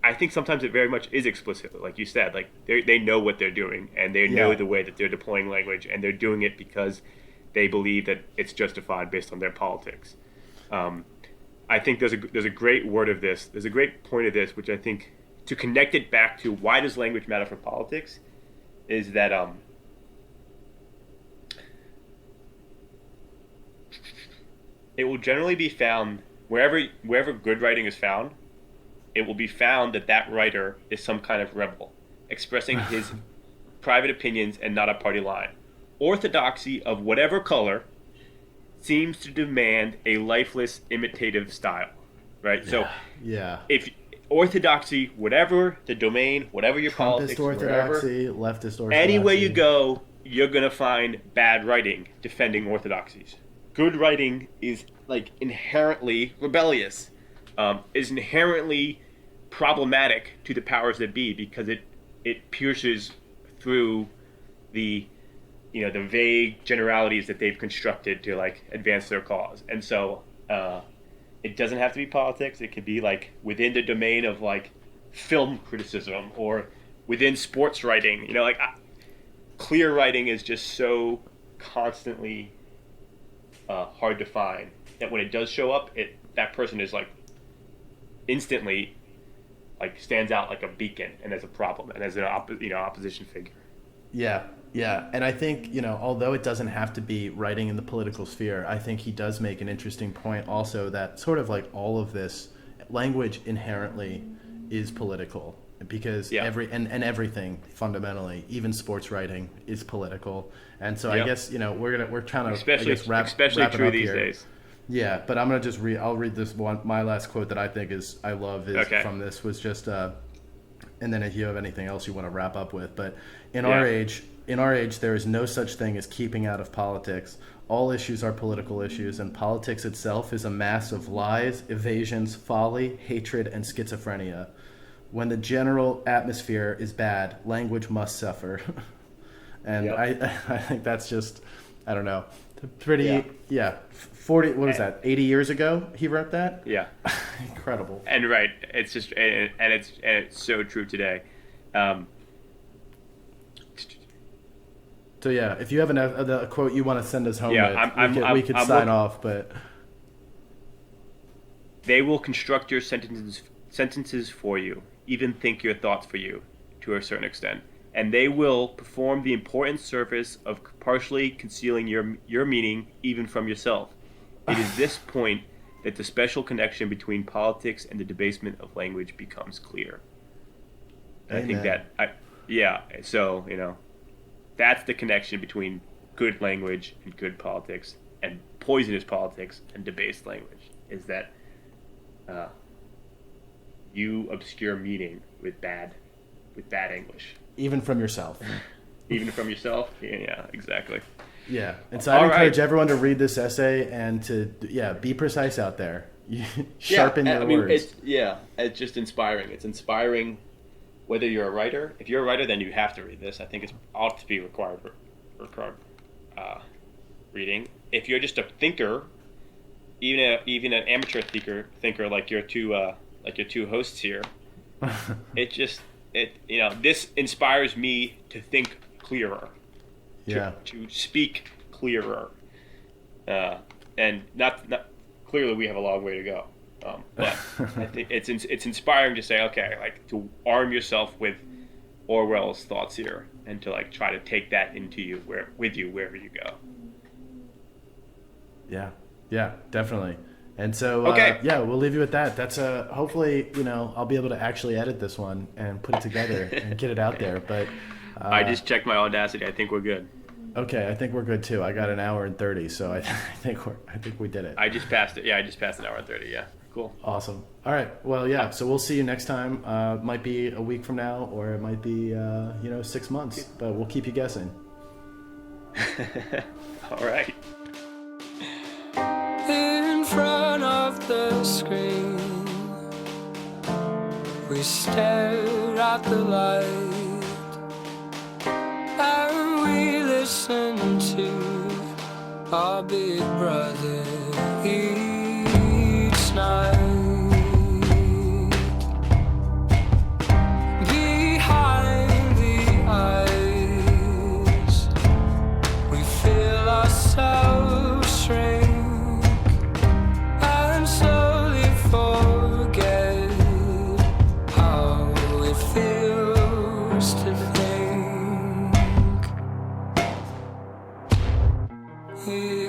I think sometimes it very much is explicit, like you said. Like they know what they're doing, and they know the way that they're deploying language, and they're doing it because they believe that it's justified based on their politics. I think there's a great word of this. There's a great point of this, which I think to connect it back to why does language matter for politics, is that it will generally be found wherever good writing is found. It will be found that writer is some kind of rebel, expressing his private opinions and not a party line. Orthodoxy of whatever color seems to demand a lifeless, imitative style, right? So, if orthodoxy, whatever the domain, whatever your politics, orthodoxy, leftist orthodoxy, anywhere you go, you're gonna find bad writing defending orthodoxies. Good writing is like inherently rebellious. Is inherently problematic to the powers that be because it pierces through the vague generalities that they've constructed to like advance their cause. And so it doesn't have to be politics. It could be like within the domain of like film criticism or within sports writing. Clear writing is just so constantly hard to find that when it does show up, that person is like instantly like stands out like a beacon and as a problem and as an opposition figure. Yeah, and I think although it doesn't have to be writing in the political sphere, I think he does make an interesting point also that sort of like all of this language inherently is political because everything fundamentally, even sports writing, is political. And so I guess we're trying to wrap it true up these here. days. Yeah, but I'm gonna just I'll read this one. My last quote that I think I love from this was just, and then if you have anything else you want to wrap up with. But in our age, there is no such thing as keeping out of politics. All issues are political issues, and politics itself is a mass of lies, evasions, folly, hatred, and schizophrenia. When the general atmosphere is bad, language must suffer. And I think that's just, I don't know, pretty 40, what was that, 80 years ago he wrote that? Yeah. Incredible. And right, it's just, and it's so true today. So yeah, if you have a quote you want to send us home with, we could sign off, but... They will construct your sentences for you, even think your thoughts for you, to a certain extent. And they will perform the important service of partially concealing your meaning even from yourself. It is this point that the special connection between politics and the debasement of language becomes clear. And I think Amen. so, that's the connection between good language and good politics and poisonous politics and debased language, is that you obscure meaning with bad English. Even from yourself. Even from yourself? Yeah, exactly. Yeah. And so I encourage everyone to read this essay and to, be precise out there. Sharpen your words. It's just inspiring. It's inspiring whether you're a writer. If you're a writer, then you have to read this. I think it ought to be required reading. If you're just a thinker, even an amateur thinker like your two hosts here, this inspires me to think clearer, to speak clearer, and not clearly we have a long way to go, but I think it's inspiring to say, okay, like to arm yourself with Orwell's thoughts here and to like try to take that with you wherever you go. Yeah, definitely. And so, we'll leave you with that. That's hopefully, I'll be able to actually edit this one and put it together and get it out there. But I just checked my Audacity. I think we're good. Okay, I think we're good too. I got an hour and 30, so I think we did it. I just passed it. Yeah, I just passed an hour and 30. Yeah, cool. Awesome. All right. Well, so we'll see you next time. Might be a week from now, or it might be 6 months, but we'll keep you guessing. All right. In front of the screen, we stared at the light, and we listened to our big brother each night. Behind the eyes, we feel ourselves shrink and slowly forget how it feels to think.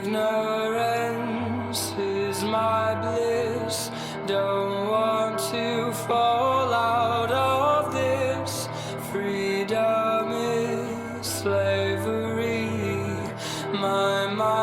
Ignorance is my bliss. Don't want to fall out of this. Freedom is slavery. My mind